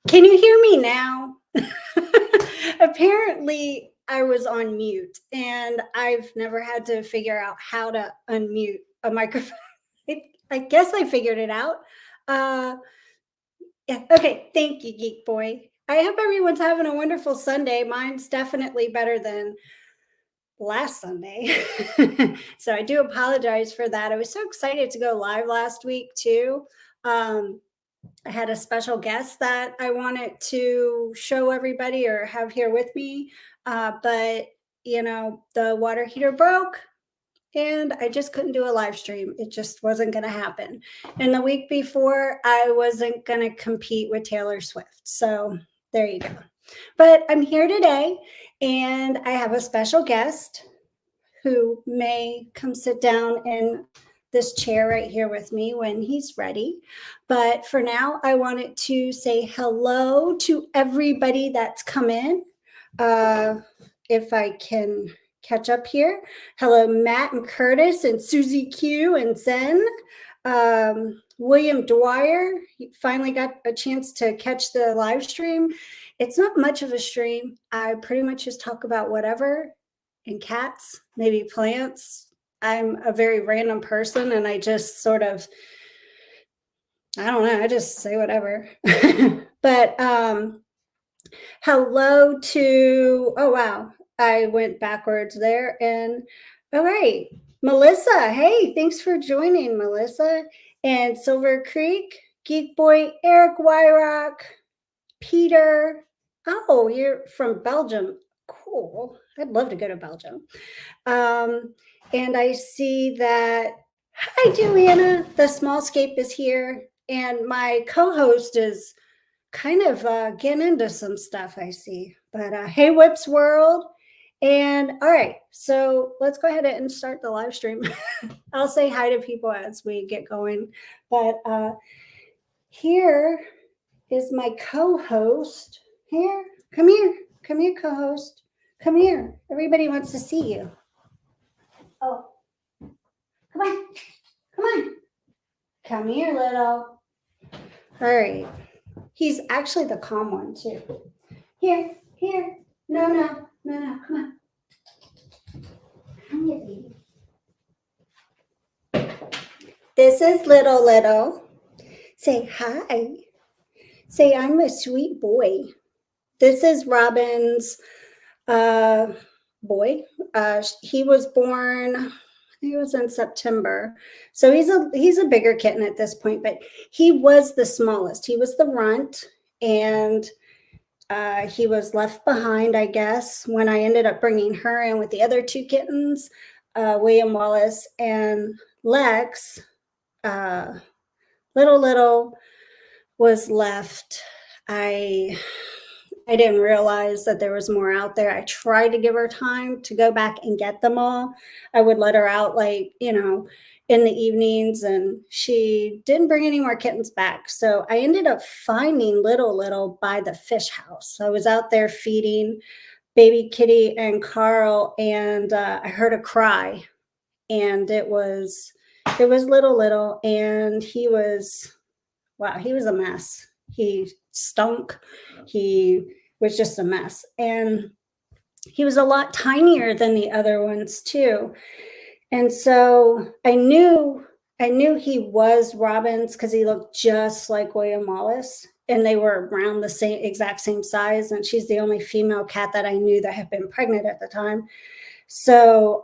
Can you hear me now? Apparently, I was on mute, and I've never had to figure out how to unmute a microphone. I guess I figured it out. Uh, yeah, okay. Thank you, Geek Boy. I hope everyone's having a wonderful Sunday. Mine's definitely better than last Sunday. So I do apologize for that. I was so excited to go live last week, too. Um, I had a special guest that I wanted to show everybody or have here with me. But, the water heater broke and I just couldn't do a live stream. It just wasn't going to happen. And the week before, I wasn't going to compete with Taylor Swift. So there you go. But I'm here today and I have a special guest who may come sit down in this chair right here with me when he's ready. But for now, I wanted to say hello to everybody that's come in. If I can catch up here. Hello, Matt and Curtis and Susie Q and Zen. William Dwyer, he finally got a chance to catch the live stream. It's not much of a stream. I pretty much just talk about whatever, and cats, maybe plants. I'm a very random person and I just sort of, I don't know, I just say whatever. But hello to, oh wow, I went backwards there. And all right, Melissa, hey, thanks for joining, Melissa. And Silver Creek, Geek Boy, Eric Wyrock, Peter. Oh, you're from Belgium. Cool. I'd love to go to Belgium. And I see that, hi, Juliana, the Smallscape is here. And my co-host is kind of getting into some stuff, I see. But hey, Whips World. And all right, so let's go ahead and start the live stream. I'll say hi to people as we get going. But here is my co-host. Here, come here, co-host. Come here. Everybody wants to see you. Oh, come on, come on. Come here, little. All right. He's actually the calm one, too. Here. No, come on. Come here, baby. This is little. Say hi. Say, I'm a sweet boy. This is Robin's boy. He was born, I think it was in September. So he's a bigger kitten at this point, but he was the smallest. He was the runt, and he was left behind, I guess, when I ended up bringing her in with the other two kittens, William Wallace and Lex. Little was left. I didn't realize that there was more out there. I tried to give her time to go back and get them all. I would let her out in the evenings, and she didn't bring any more kittens back. So I ended up finding little by the fish house. I was out there feeding baby Kitty and Carl, and I heard a cry, and it was little, and he was a mess. He stunk. He was just a mess. And he was a lot tinier than the other ones too. And so I knew he was Robin's because he looked just like William Wallace. And they were around the exact same size. And she's the only female cat that I knew that had been pregnant at the time. So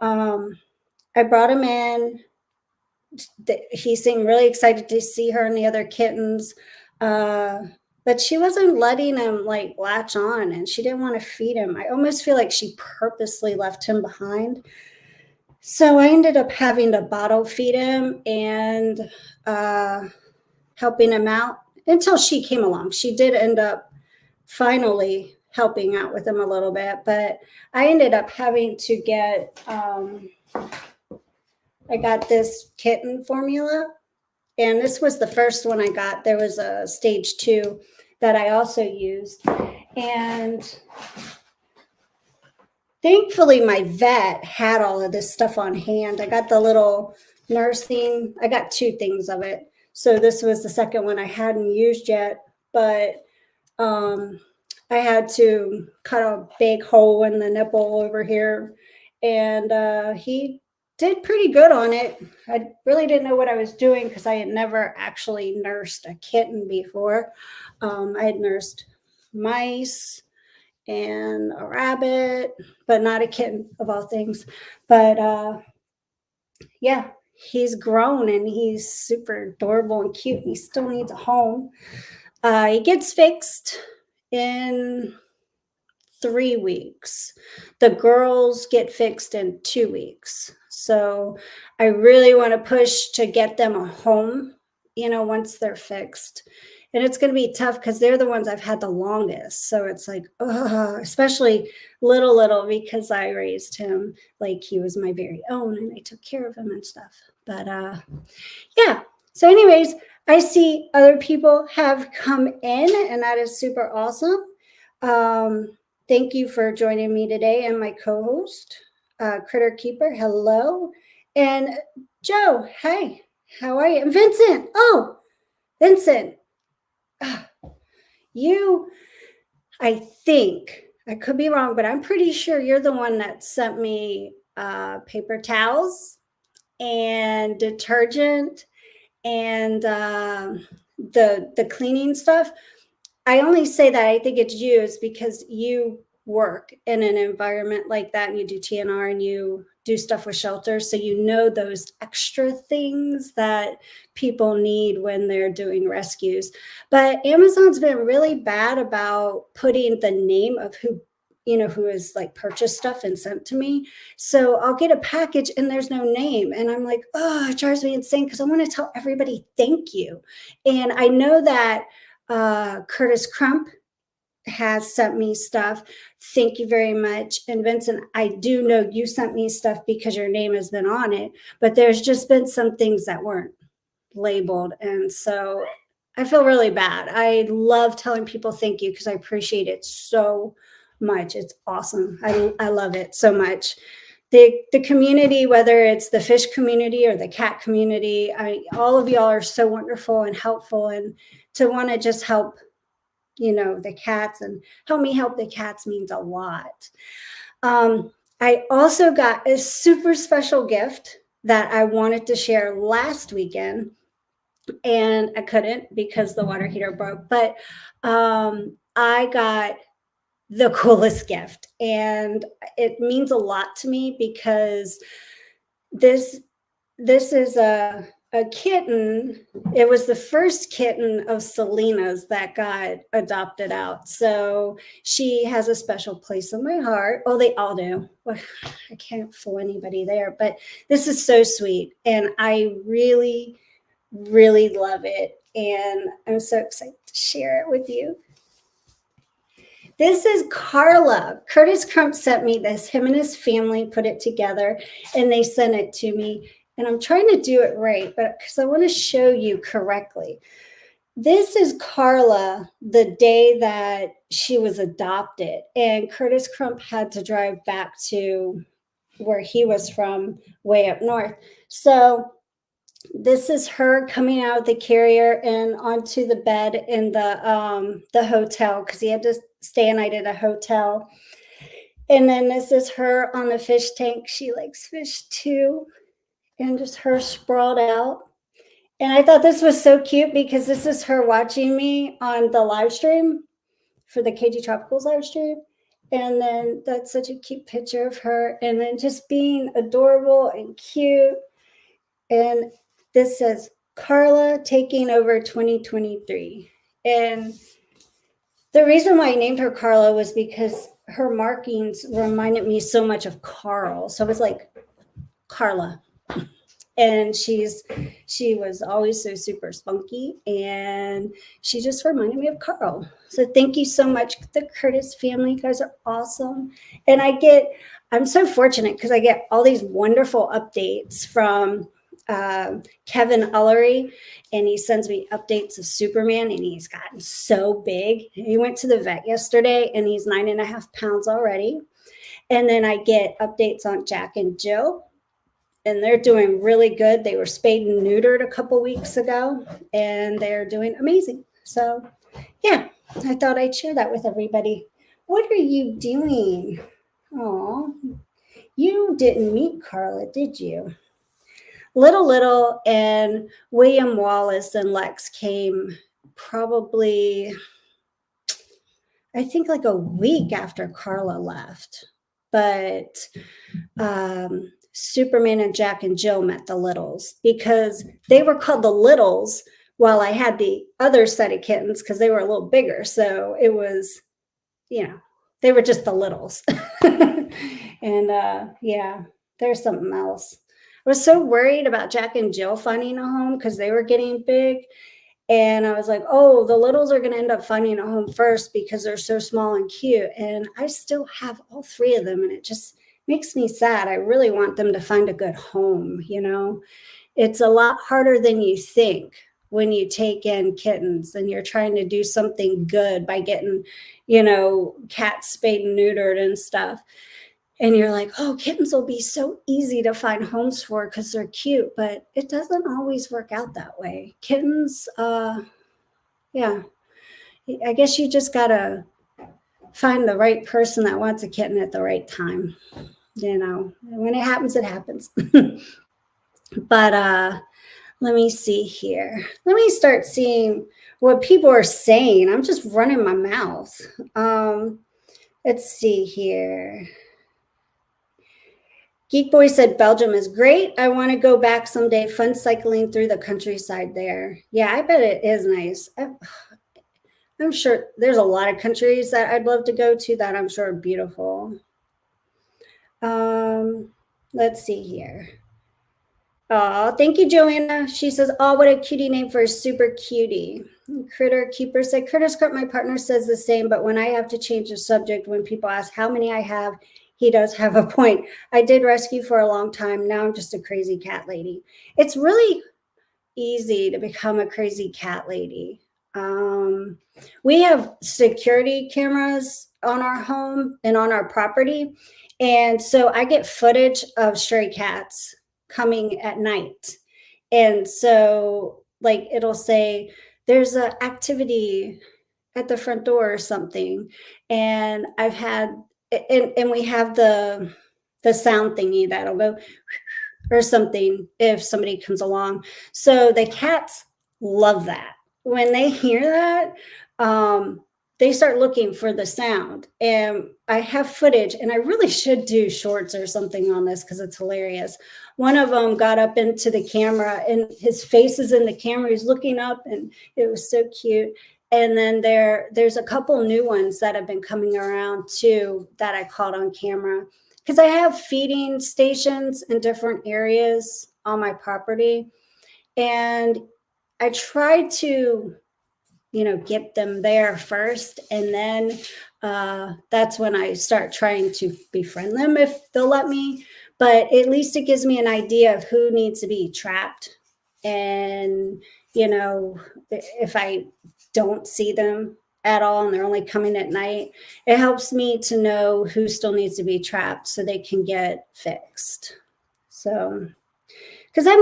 I brought him in. He seemed really excited to see her and the other kittens. But she wasn't letting him latch on, and she didn't want to feed him. I almost feel like she purposely left him behind. So I ended up having to bottle feed him and helping him out until she came along. She did end up finally helping out with him a little bit, but I ended up having to get, I got this kitten formula, and this was the first one I got. There was a stage 2 that I also used. And thankfully, my vet had all of this stuff on hand. I got the little nursing. I got 2 things of it. So this was the second one I hadn't used yet. But Um, I had to cut a big hole in the nipple over here, and he did pretty good on it. I really didn't know what I was doing because I had never actually nursed a kitten before. I had nursed mice and a rabbit, but not a kitten of all things. But yeah, he's grown and he's super adorable and cute. He still needs a home. He gets fixed in 3 weeks. The girls get fixed in 2 weeks. So I really want to push to get them a home, once they're fixed. And it's going to be tough because they're the ones I've had the longest. So it's like, especially little, because I raised him like he was my very own and I took care of him and stuff. But yeah. So, anyways, I see other people have come in, and that is super awesome. Thank you for joining me today and my co-host, Critter Keeper. Hello. And Joe, hey, how are you? And Vincent. Oh, Vincent, you, I think, I could be wrong, but I'm pretty sure you're the one that sent me paper towels and detergent and the cleaning stuff. I only say that I think it's you is because you work in an environment like that and you do TNR and you do stuff with shelters. So you know those extra things that people need when they're doing rescues. But Amazon's been really bad about putting the name of who has like purchased stuff and sent to me. So I'll get a package and there's no name. And I'm like, oh, it drives me insane because I want to tell everybody thank you. And I know that Curtis Crump has sent me stuff. Thank you very much. And Vincent, I do know you sent me stuff because your name has been on it, but there's just been some things that weren't labeled. And so I feel really bad. I love telling people thank you because I appreciate it so much. It's awesome. I love it so much. The community, whether it's the fish community or the cat community, all of y'all are so wonderful and helpful, and to want to just help the cats and help me help the cats means a lot. I also got a super special gift that I wanted to share last weekend, and I couldn't because the water heater broke. But I got the coolest gift, and it means a lot to me because this is a kitten. It was the first kitten of Selena's that got adopted out. So she has a special place in my heart. Oh, they all do. Well, I can't fool anybody there, but this is so sweet. And I really, really love it. And I'm so excited to share it with you. This is Carla. Curtis Crump sent me this. Him and his family put it together and they sent it to me. And I'm trying to do it right, but because I want to show you correctly. This is Carla the day that she was adopted. And Curtis Crump had to drive back to where he was from, way up north. So this is her coming out of the carrier and onto the bed in the hotel because he had to stay a night at a hotel. And then this is her on the fish tank. She likes fish too. And just her sprawled out. And I thought this was so cute because this is her watching me on the live stream for the KG Tropicals live stream. And then that's such a cute picture of her. And then just being adorable and cute. And this says, Carla taking over 2023. And the reason why I named her Carla was because her markings reminded me so much of Carl. So it was like Carla. And she was always so super spunky, and she just reminded me of Carl. So thank you so much, the Curtis family. You guys are awesome. And I'm so fortunate because I get all these wonderful updates from Kevin Ullery, and he sends me updates of Superman, and he's gotten so big. He went to the vet yesterday, and he's 9.5 pounds already. And then I get updates on Jack and Jill, and they're doing really good. They were spayed and neutered a couple weeks ago, and they're doing amazing. So, yeah. I thought I'd share that with everybody. What are you doing? Oh, you didn't meet Carla, did you? Little and William Wallace and Lex came probably, I think, like a week after Carla left. But Superman and Jack and Jill met the Littles because they were called the Littles while I had the other set of kittens because they were a little bigger. So it was, they were just the Littles. And yeah, there's something else. I was so worried about Jack and Jill finding a home because they were getting big. And I was like, oh, the Littles are going to end up finding a home first because they're so small and cute. And I still have all three of them. And it just makes me sad. I really want them to find a good home. It's a lot harder than you think when you take in kittens and you're trying to do something good by getting, cats spayed and neutered and stuff. And you're like, oh, kittens will be so easy to find homes for because they're cute, but it doesn't always work out that way. Kittens, yeah, I guess you just gotta find the right person that wants a kitten at the right time. When it happens, it happens. But let me see here. Let me start seeing what people are saying. I'm just running my mouth. Let's see here. Geek Boy said Belgium is great. I want to go back someday. Fun cycling through the countryside there. Yeah, I bet it is nice. I'm sure there's a lot of countries that I'd love to go to that I'm sure are beautiful. Let's see here. Oh, thank you, Joanna. She says, oh, what a cutie name for a super cutie. Critter Keeper said, Critter Script, my partner says the same, but when I have to change the subject, when people ask how many I have, he does have a point. I did rescue for a long time. Now I'm just a crazy cat lady. It's really easy to become a crazy cat lady. We have security cameras on our home and on our property. And so I get footage of stray cats coming at night. And so, like, it'll say there's an activity at the front door or something. And I've had, and we have the sound thingy that'll go or something if somebody comes along. So the cats love that. When they hear that, they start looking for the sound. And I have footage, and I really should do shorts or something on this because it's hilarious. One of them got up into the camera, and his face is in the camera. He's looking up, and it was so cute. And then there's a couple new ones that have been coming around too that I caught on camera because I have feeding stations in different areas on my property. And I try to, get them there first. And then that's when I start trying to befriend them if they'll let me. But at least it gives me an idea of who needs to be trapped. And, if I don't see them at all and they're only coming at night, it helps me to know who still needs to be trapped so they can get fixed. So, because that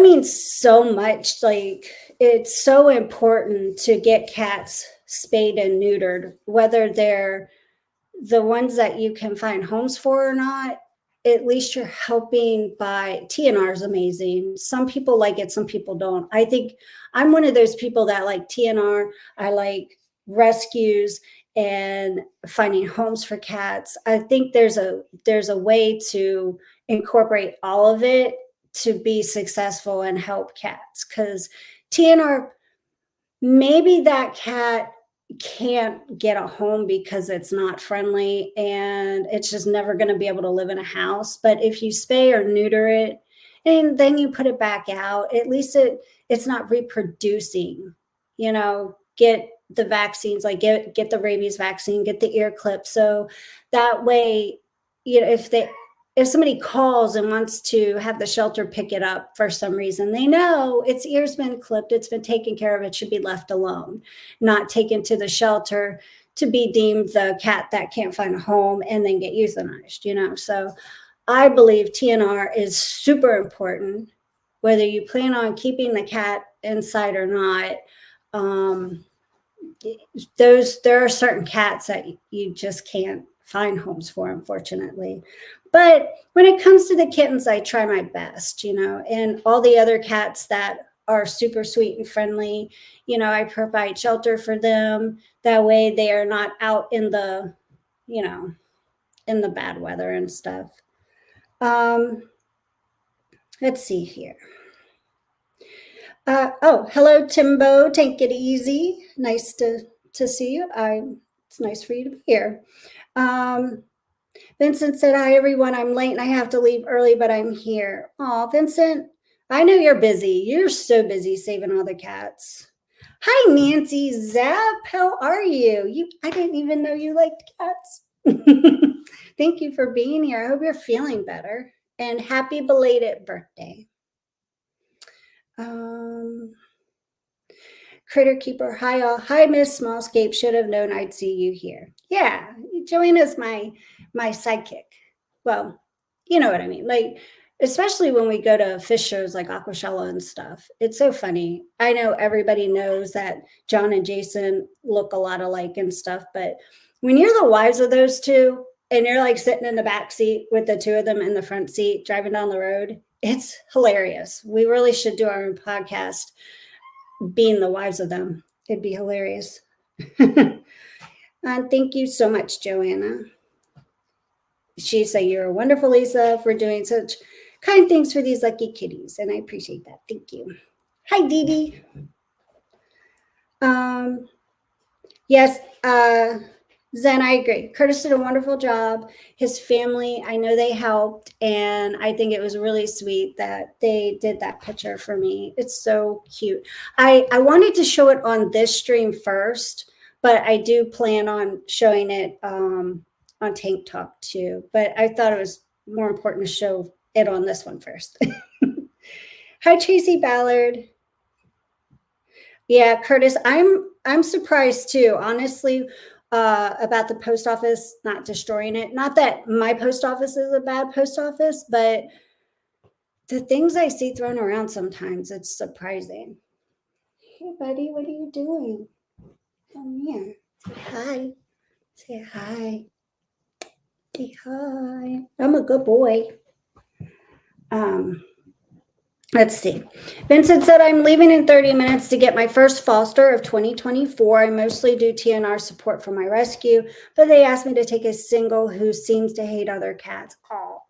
means so much. Like, it's so important to get cats spayed and neutered, whether they're the ones that you can find homes for or not. At least you're helping. By TNR is amazing. Some people like it, some people don't. I think I'm one of those people that like TNR. I like rescues and finding homes for cats. I think there's a way to incorporate all of it to be successful and help cats, because TNR, maybe that cat can't get a home because it's not friendly and it's just never going to be able to live in a house. But if you spay or neuter it and then you put it back out, at least it's not reproducing. Get the vaccines, like get the rabies vaccine, get the ear clip, so that way, if somebody calls and wants to have the shelter pick it up for some reason, they know its ear's been clipped, it's been taken care of, it should be left alone, not taken to the shelter to be deemed the cat that can't find a home and then get euthanized. So I believe TNR is super important, whether you plan on keeping the cat inside or not. there are certain cats that you just can't find homes for, unfortunately. But when it comes to the kittens, I try my best, and all the other cats that are super sweet and friendly, I provide shelter for them. That way they are not out in the, you know, in the bad weather and stuff. Um, let's see here. Oh, hello, Timbo. Take it easy. Nice to see you. It's nice for you to be here. Um, Vincent said, "Hi, everyone. I'm late and I have to leave early, but I'm here." Oh, Vincent, I know you're busy. You're so busy saving all the cats. Hi, Nancy Zap. How are you? I didn't even know you liked cats. Thank you for being here. I hope you're feeling better. And happy belated birthday. Critter Keeper, hi all. Hi, Miss Smallscape. Should have known I'd see you here. Yeah, Joanna's my sidekick. Well, you know what I mean. Like, especially when we go to fish shows like Aquashella and stuff. It's so funny. I know everybody knows that John and Jason look a lot alike and stuff, but when you're the wives of those two and you're like sitting in the back seat with the two of them in the front seat driving down the road, it's hilarious. We really should do our own podcast being the wives of them. It'd be hilarious. Thank you so much, Joanna. She said, "You're wonderful, Lisa, for doing such kind things for these lucky kitties." And I appreciate that. Thank you. Hi, Dee Dee. Yes, Zen, I agree. Curtis did a wonderful job. His family, I know they helped, and I think it was really sweet that they did that picture for me. It's so cute. I wanted to show it on this stream first, but I do plan on showing it on Tank Talk too. But I thought it was more important to show it on this one first. Hi, Tracy Ballard. Yeah, Curtis, I'm surprised too, honestly, about the post office not destroying it. Not that my post office is a bad post office, but the things I see thrown around sometimes, it's surprising. Hey, buddy, what are you doing? Come here. Say hi. Say hi. Say hi. I'm a good boy. Let's see. Vincent said, "I'm leaving in 30 minutes to get my first foster of 2024. I mostly do TNR support for my rescue, but they asked me to take a single who seems to hate other cats." Oh,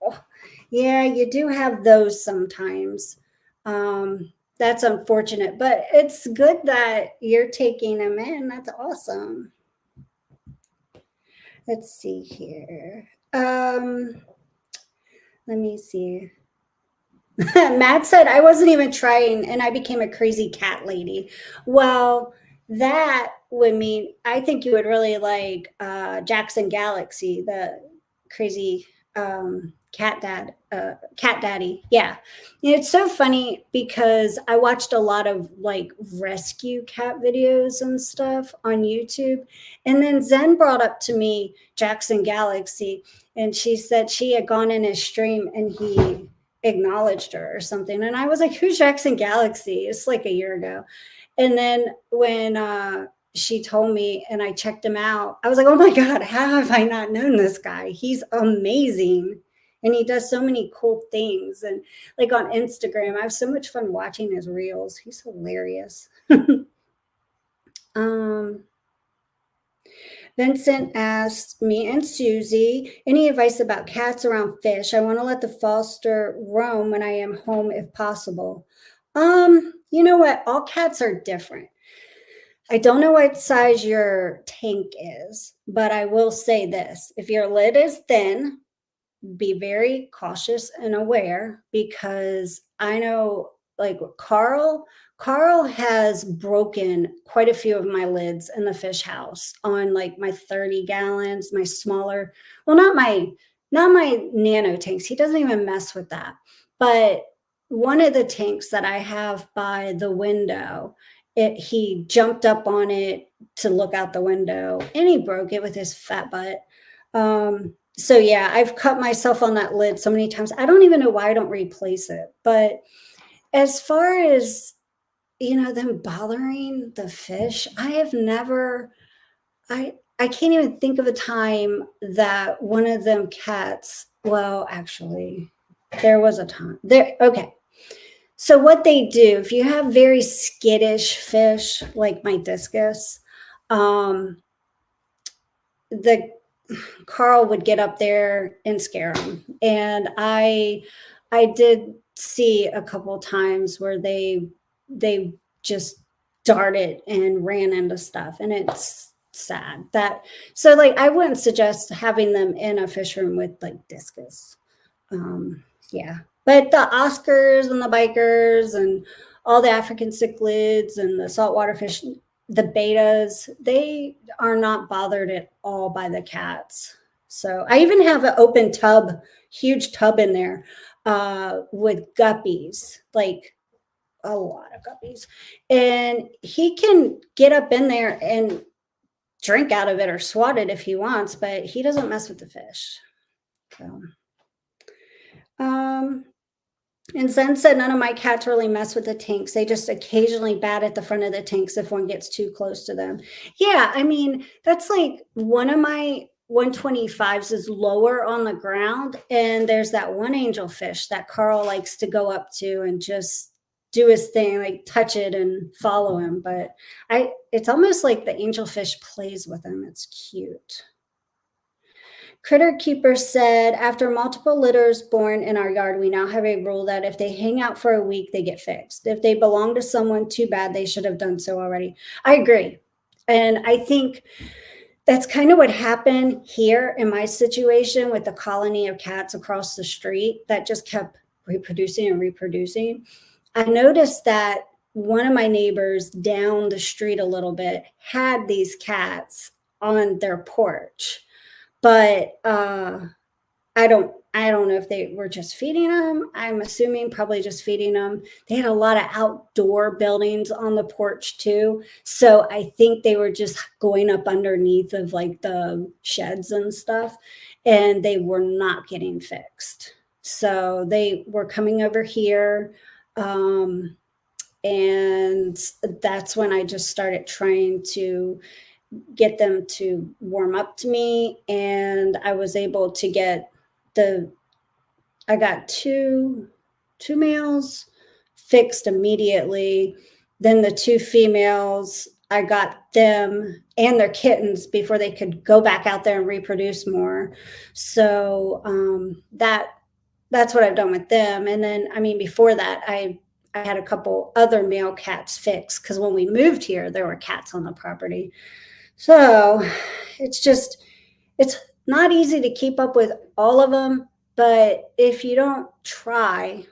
yeah, you do have those sometimes. That's unfortunate, but it's good that you're taking them in. That's awesome. Let's see here. Let me see. Matt said, "I wasn't even trying and I became a crazy cat lady." Well, that would mean I think you would really like Jackson Galaxy, the crazy cat daddy. Yeah. It's so funny because I watched a lot of like rescue cat videos and stuff on YouTube. And then Zen brought up to me Jackson Galaxy, and she said she had gone in his stream and he acknowledged her or something. And I was like, "Who's Jackson Galaxy?" It's like a year ago. And then when she told me and I checked him out, I was like, "Oh my God, how have I not known this guy? He's amazing." And he does so many cool things. And like on Instagram, I have so much fun watching his reels. He's hilarious. Vincent asked me and Susie, "Any advice about cats around fish? I want to let the foster roam when I am home if possible." You know what? All cats are different. I don't know what size your tank is, but I will say this. If your lid is thin, be very cautious and aware, because I know like Carl has broken quite a few of my lids in the fish house on like my 30 gallons, my smaller, well, not my nano tanks. He doesn't even mess with that. But one of the tanks that I have by the window, he jumped up on it to look out the window and he broke it with his fat butt. So yeah, I've cut myself on that lid so many times. I don't even know why I don't replace it. But as far as them bothering the fish, I have never I can't even think of a time that one of them cats, well, actually, there was a time. There okay. So what they do, if you have very skittish fish like my discus, um, the Carl would get up there and scare them. And I did see a couple times where they just darted and ran into stuff, and it's sad that so like I wouldn't suggest having them in a fish room with like discus. Um, yeah. But the Oscars and the bikers and all the African cichlids and the saltwater fish, the betas, they are not bothered at all by the cats. So I even have an open tub, huge tub in there with guppies, like a lot of guppies. And he can get up in there and drink out of it or swat it if he wants, but he doesn't mess with the fish. So, um, and Zen said none of my cats really mess with the tanks. They just occasionally bat at the front of the tanks if one gets too close to them. Yeah, I mean, that's like one of my 125s is lower on the ground. And there's that one angelfish that Carl likes to go up to and just do his thing, like touch it and follow him. But it's almost like the angelfish plays with him. It's cute. Critter Keeper said, after multiple litters born in our yard, we now have a rule that if they hang out for a week, they get fixed. If they belong to someone, too bad, they should have done so already. I agree. And I think that's kind of what happened here in my situation with the colony of cats across the street that just kept reproducing and reproducing. I noticed that one of my neighbors down the street a little bit had these cats on their porch, but I don't know if they were just feeding them. I'm assuming probably just feeding them. They had a lot of outdoor buildings on the porch too. So I think they were just going up underneath of like the sheds and stuff, and they were not getting fixed. So they were coming over here. And that's when I just started trying to get them to warm up to me, and I was able to get the I got two males fixed immediately. Then the two females, I got them and their kittens before they could go back out there and reproduce more. So that's what I've done with them. And then I mean before that I had a couple other male cats fixed because when we moved here there were cats on the property. So it's not easy to keep up with all of them, but if you don't try,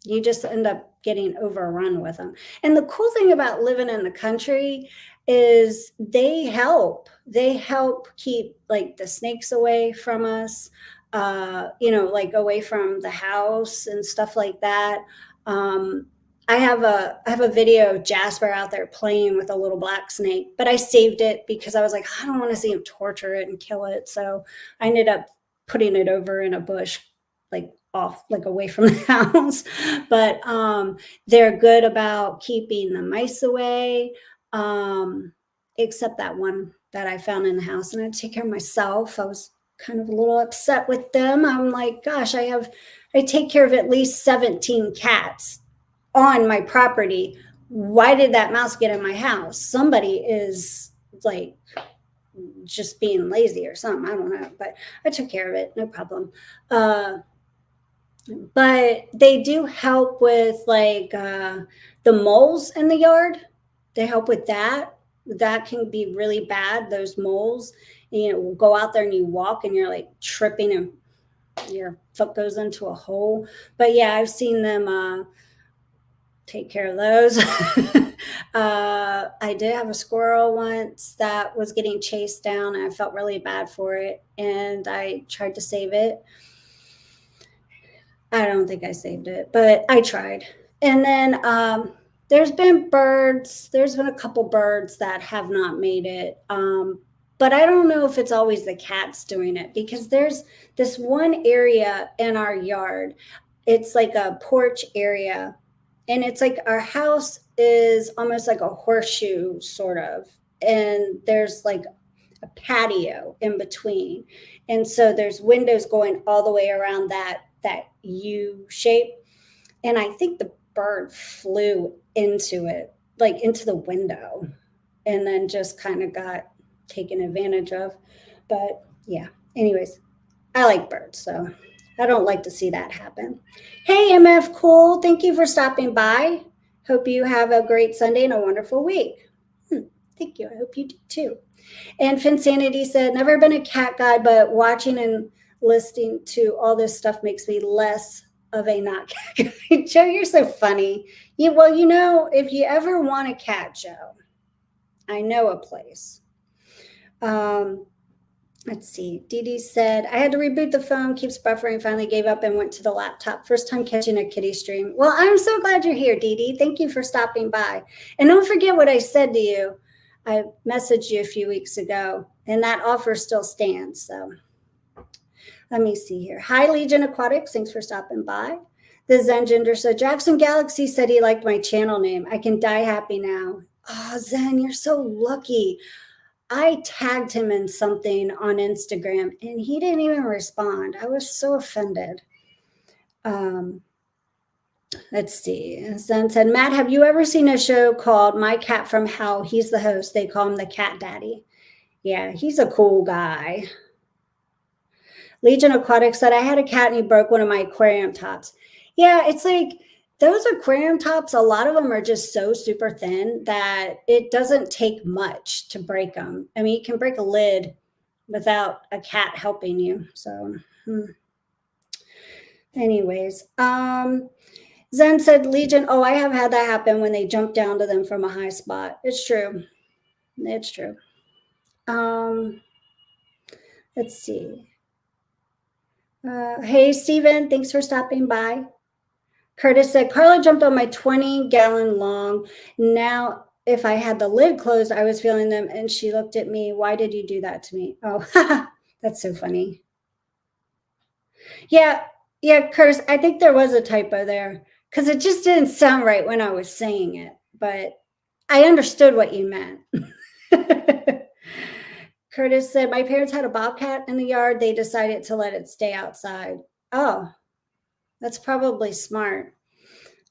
you just end up getting overrun with them. And the cool thing about living in the country is they help. They help keep like the snakes away from us, like away from the house and stuff like that. Um, I have a video of Jasper out there playing with a little black snake, but I saved it because I was like, I don't want to see him torture it and kill it. So I ended up putting it over in a bush, like off, like away from the house. But they're good about keeping the mice away, except that one that I found in the house. And I take care of myself. I was kind of a little upset with them. I'm like, gosh, I take care of at least 17 cats on my property. Why did that mouse get in my house? Somebody is like just being lazy or something. I don't know, but I took care of it. No problem. But they do help with like the moles in the yard. They help with that. That can be really bad. Those moles, go out there and you walk and you're like tripping and your foot goes into a hole. But yeah, I've seen them take care of those. I did have a squirrel once that was getting chased down, and I felt really bad for it, and I tried to save it. I don't think I saved it, but I tried. And then there's been birds. There's been a couple birds that have not made it. But I don't know if it's always the cats doing it because there's this one area in our yard. It's like a porch area, and it's like our house is almost like a horseshoe, sort of. And there's like a patio in between. And so there's windows going all the way around that U shape. And I think the bird flew into it, like into the window, and then just kind of got taken advantage of. But yeah, anyways, I like birds, so I don't like to see that happen. Hey, MF Cool, thank you for stopping by. Hope you have a great Sunday and a wonderful week. Thank you. I hope you do too. And Finsanity said, never been a cat guy, but watching and listening to all this stuff makes me less of a not cat guy. Joe, you're so funny. Well, if you ever want a cat, Joe, I know a place. Let's see. Dee Dee said, I had to reboot the phone, keeps buffering, finally gave up and went to the laptop. First time catching a kitty stream. Well, I'm so glad you're here, Dee Dee. Thank you for stopping by. And don't forget what I said to you. I messaged you a few weeks ago, and that offer still stands. So let me see here. Hi, Legion Aquatics. Thanks for stopping by. The Zen Gender said, Jackson Galaxy said he liked my channel name. I can die happy now. Oh, Zen, you're so lucky. I tagged him in something on Instagram, and he didn't even respond. I was so offended. Let's see. Zen said, Matt, have you ever seen a show called My Cat from Hell? He's the host. They call him the Cat Daddy. Yeah, he's a cool guy. Legion Aquatic said, I had a cat and he broke one of my aquarium tops. Yeah, it's like those aquarium tops, a lot of them are just so super thin that it doesn't take much to break them. I mean, you can break a lid without a cat helping you. So anyways, Zen said, Legion, oh, I have had that happen when they jump down to them from a high spot. It's true. It's true. Let's see. Hey, Steven, thanks for stopping by. Curtis said, Carla jumped on my 20-gallon long. Now, if I had the lid closed, I was feeling them, and she looked at me. Why did you do that to me? Oh, that's so funny. Yeah, Curtis, I think there was a typo there because it just didn't sound right when I was saying it, but I understood what you meant. Curtis said, my parents had a bobcat in the yard. They decided to let it stay outside. Oh, that's probably smart.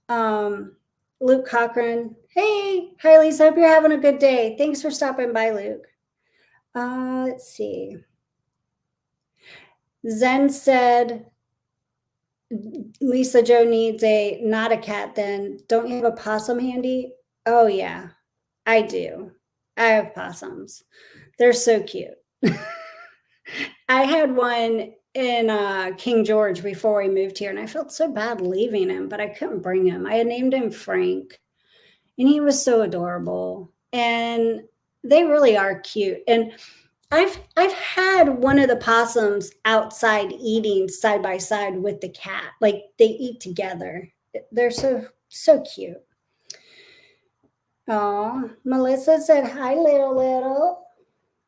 Luke Cochran. Hey, hi, Lisa. Hope you're having a good day. Thanks for stopping by, Luke. Let's see. Zen said, Lisa Joe needs not a cat then. Don't you have a possum handy? Oh, yeah, I do. I have possums. They're so cute. I had one in King George before we moved here, and I felt so bad leaving him, but I couldn't bring him. I had named him Frank, and he was so adorable. And they really are cute. And I've had one of the possums outside eating side by side with the cat. Like they eat together. They're so cute. Oh, Melissa said, hi, little.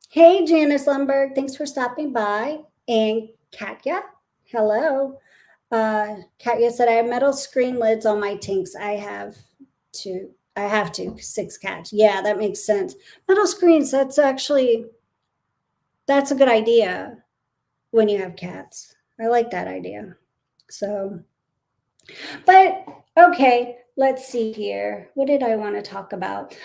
Hey, Janice Lundberg, thanks for stopping by. And Katya, hello. Katya said, I have metal screen lids on my tanks. I have to, 6 cats. Yeah, that makes sense. Metal screens, that's a good idea when you have cats. I like that idea. So, but okay, let's see here. What did I want to talk about?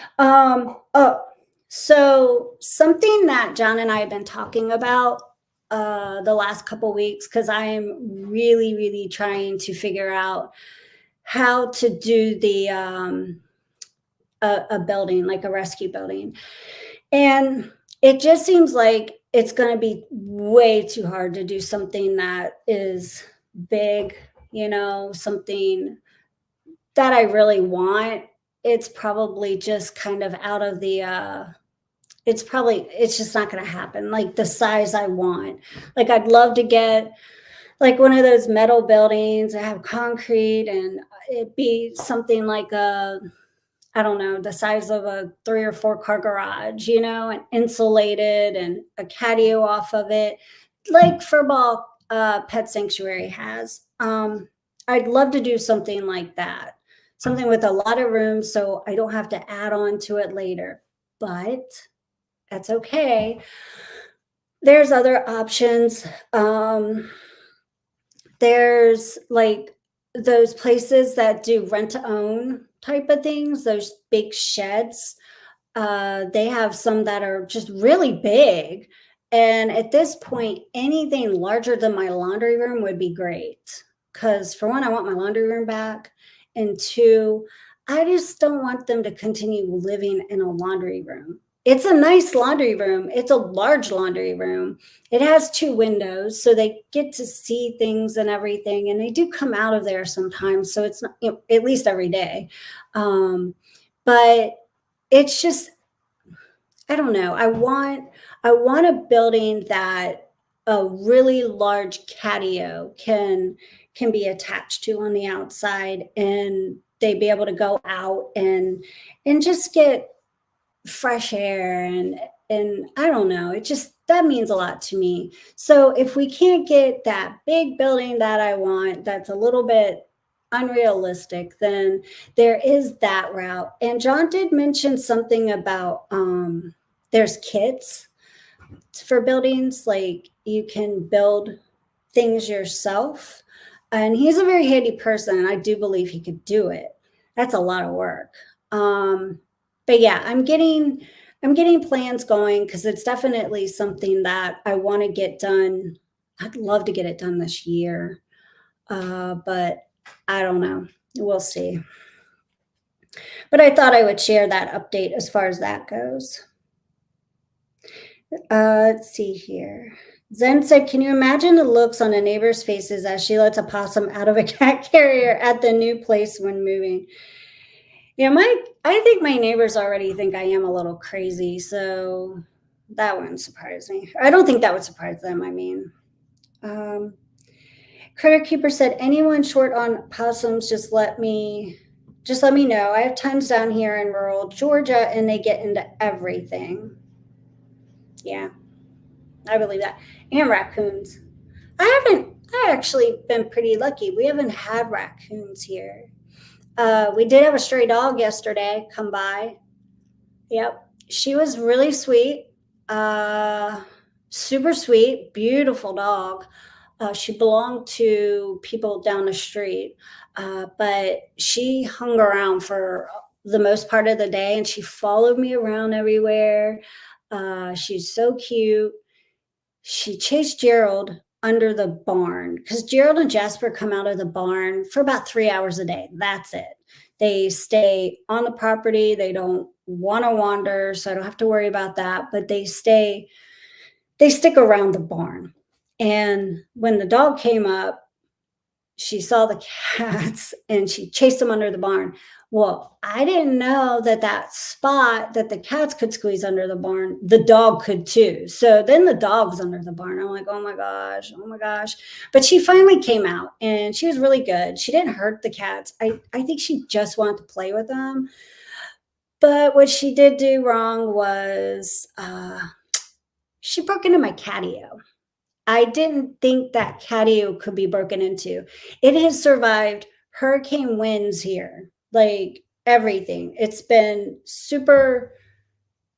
So something that John and I have been talking about the last couple weeks, because I am really, really trying to figure out how to do the a building, like a rescue building. And it just seems like it's going to be way too hard to do something that is big, something that I really want. It's probably just kind of out of the it's just not going to happen like the size I want. Like I'd love to get like one of those metal buildings that have concrete, and it'd be something like I don't know, the size of a 3 or 4 car garage, and insulated, and a catio off of it, like Furball Pet Sanctuary has. I'd love to do something like that. something with a lot of room so I don't have to add on to it later. But that's okay. There's other options. There's like those places that do rent to own type of things, those big sheds. They have some that are just really big. And at this point, anything larger than my laundry room would be great. Because for one, I want my laundry room back. And two, I just don't want them to continue living in a laundry room. It's a nice laundry room. It's a large laundry room. It has two windows, so they get to see things and everything. And they do come out of there sometimes. So it's not, at least every day. But it's just, I don't know. I want a building that a really large catio can be attached to on the outside, and they be able to go out and just get fresh air, and I don't know. It just, that means a lot to me. So if we can't get that big building that I want, that's a little bit unrealistic, then there is that route. And John did mention something about there's kits for buildings, like you can build things yourself. And he's a very handy person, and I do believe he could do it. That's a lot of work. But yeah, I'm getting plans going because it's definitely something that I want to get done. I'd love to get it done this year. But I don't know. We'll see. But I thought I would share that update as far as that goes. Let's see here. Zen said, "Can you imagine the looks on the neighbors' faces as she lets a possum out of a cat carrier at the new place when moving?" Yeah, I think my neighbors already think I am a little crazy, so that wouldn't surprise me. I don't think that would surprise them. I mean, um, Critter Keeper said, "Anyone short on possums, just let me know. I have tons down here in rural Georgia, and they get into everything." Yeah, I believe that. And raccoons. I actually been pretty lucky. We haven't had raccoons here. We did have a stray dog yesterday come by. Yep. She was really sweet. Uh, Super sweet, beautiful dog. She belonged to people down the street, but she hung around for the most part of the day, and she followed me around everywhere. She's so cute. She chased Gerald under the barn because Gerald and Jasper come out of the barn for about 3 hours a day. That's it. They stay on the property. They don't want to wander, so I don't have to worry about that. But they stick around the barn. And when the dog came up, she saw the cats and she chased them under the barn. Well, I didn't know that that spot that the cats could squeeze under the barn, the dog could too. So then the dog's under the barn. I'm like, oh my gosh, oh my gosh. But she finally came out and she was really good. She didn't hurt the cats. I think she just wanted to play with them. But what she did do wrong was she broke into my catio. I didn't think that catio could be broken into. It has survived hurricane winds here, like everything. It's been super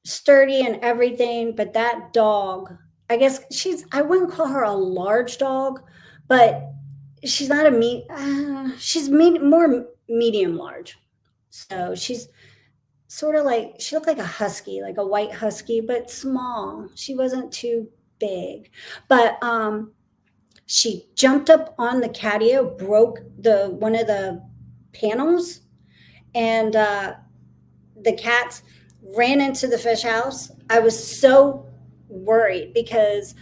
sturdy and everything, but that dog, I guess I wouldn't call her a large dog, but she's not she's more medium large. So she's sort of like, she looked like a husky, like a white husky, but small. She wasn't too big. But she jumped up on the catio, broke the one of the panels, and the cats ran into the fish house. I was so worried because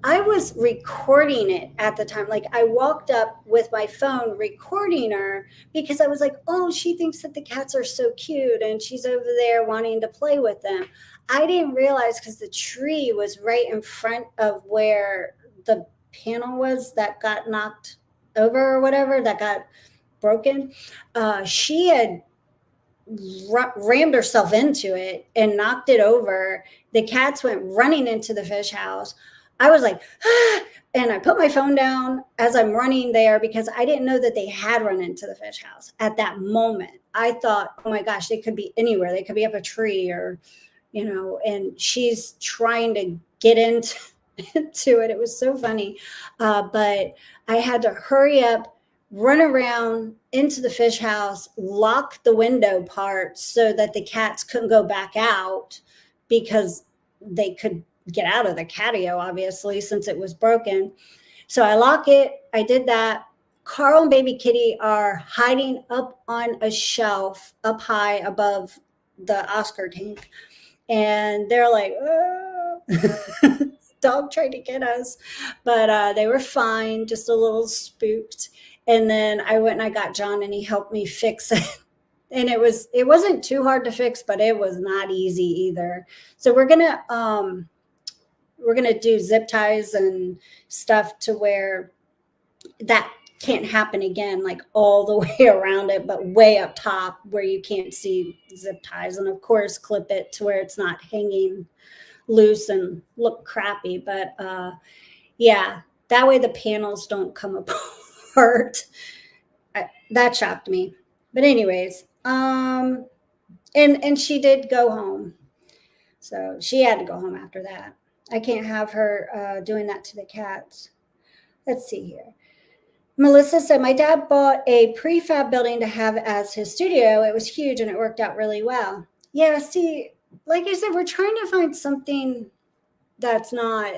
I was recording it at the time. Like I walked up with my phone recording her because I was like, oh, she thinks that the cats are so cute and she's over there wanting to play with them. I didn't realize because the tree was right in front of where the panel was that got knocked over or whatever, that got broken. She had rammed herself into it and knocked it over. The cats went running into the fish house. I was like, ah, and I put my phone down as I'm running there because I didn't know that they had run into the fish house at that moment. I thought, oh my gosh, they could be anywhere. They could be up a tree or, and she's trying to get into to it. It was so funny. But I had to hurry up, run around into the fish house, lock the window part so that the cats couldn't go back out because they could get out of the catio, obviously, since it was broken. So I lock it. I did that. Carl and baby Kitty are hiding up on a shelf up high above the Oscar tank. And they're like, oh. Dog tried to get us, but they were fine, just a little spooked. And then I went and I got John and he helped me fix it. And it wasn't too hard to fix, but it was not easy either. So we're gonna do zip ties and stuff to where that can't happen again, like all the way around it, but way up top where you can't see zip ties. And of course, clip it to where it's not hanging loose and look crappy. But yeah, that way the panels don't come apart. That shocked me. But anyways, and she did go home. So she had to go home after that. I can't have her doing that to the cats. Let's see here. Melissa said, my dad bought a prefab building to have as his studio. It was huge and it worked out really well. Yeah, see, like I said, we're trying to find something that's not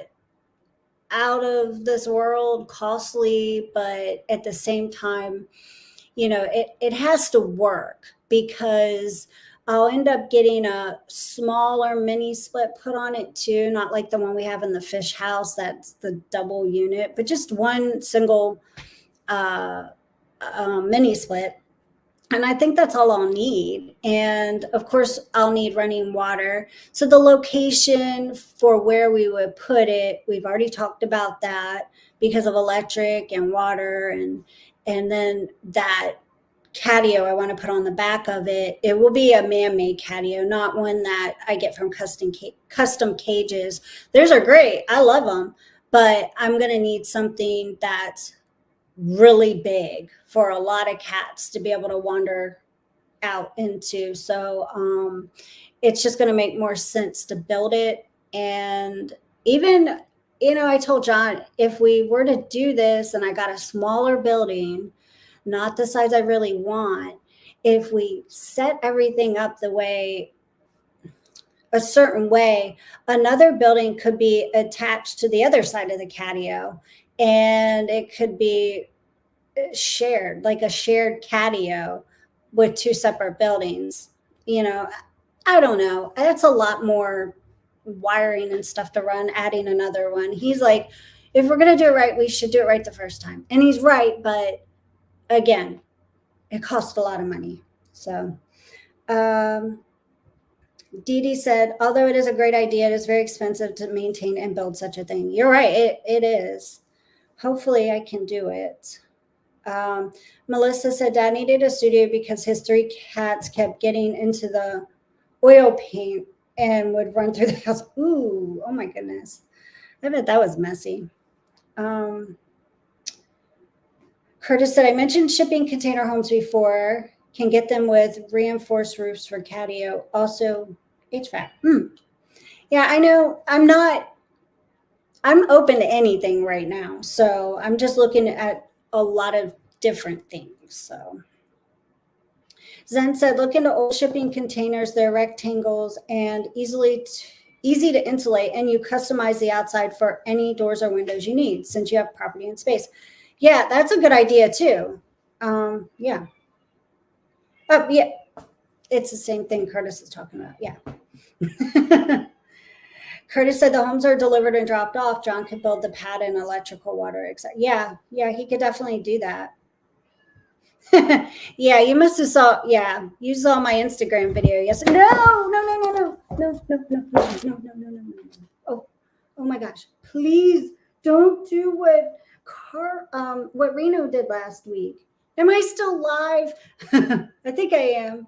out of this world, costly, but at the same time, it has to work because I'll end up getting a smaller mini split put on it too, not like the one we have in the fish house. That's the double unit, but just one single mini split. And I think that's all I'll need. And of course, I'll need running water. So the location for where we would put it, we've already talked about that because of electric and water. And then that catio I want to put on the back of it. It will be a man-made catio, not one that I get from custom cages. Theirs are great. I love them. But I'm going to need something that's really big for a lot of cats to be able to wander out into. So it's just going to make more sense to build it. And even, I told John, if we were to do this and I got a smaller building, not the size I really want, if we set everything up a certain way, another building could be attached to the other side of the catio, and it could be shared, like a shared catio with two separate buildings. I don't know. That's a lot more wiring and stuff to run, adding another one. He's like, if we're going to do it right, we should do it right the first time. And he's right. But again, it costs a lot of money. So, Dee Dee said, although it is a great idea, it is very expensive to maintain and build such a thing. You're right. It is. Hopefully I can do it. Melissa said, Dad needed a studio because his 3 cats kept getting into the oil paint and would run through the house. Ooh, oh my goodness. I bet that was messy. Curtis said, I mentioned shipping container homes before. Can get them with reinforced roofs for catio. Also, HVAC. Yeah, I know. I'm open to anything right now. So I'm just looking at a lot of different things. So Zen said, look into old shipping containers. They're rectangles and easy to insulate, and you customize the outside for any doors or windows you need since you have property and space. Yeah, that's a good idea too. Yeah. Oh, yeah. It's the same thing Curtis is talking about. Yeah. Curtis said the homes are delivered and dropped off. John could build the pad and electrical water, etc. Yeah, he could definitely do that. Yeah, you must have saw. Yeah, you saw my Instagram video. Yes. No. Oh my gosh! Please don't do what Reno did last week. Am I still live? I think I am.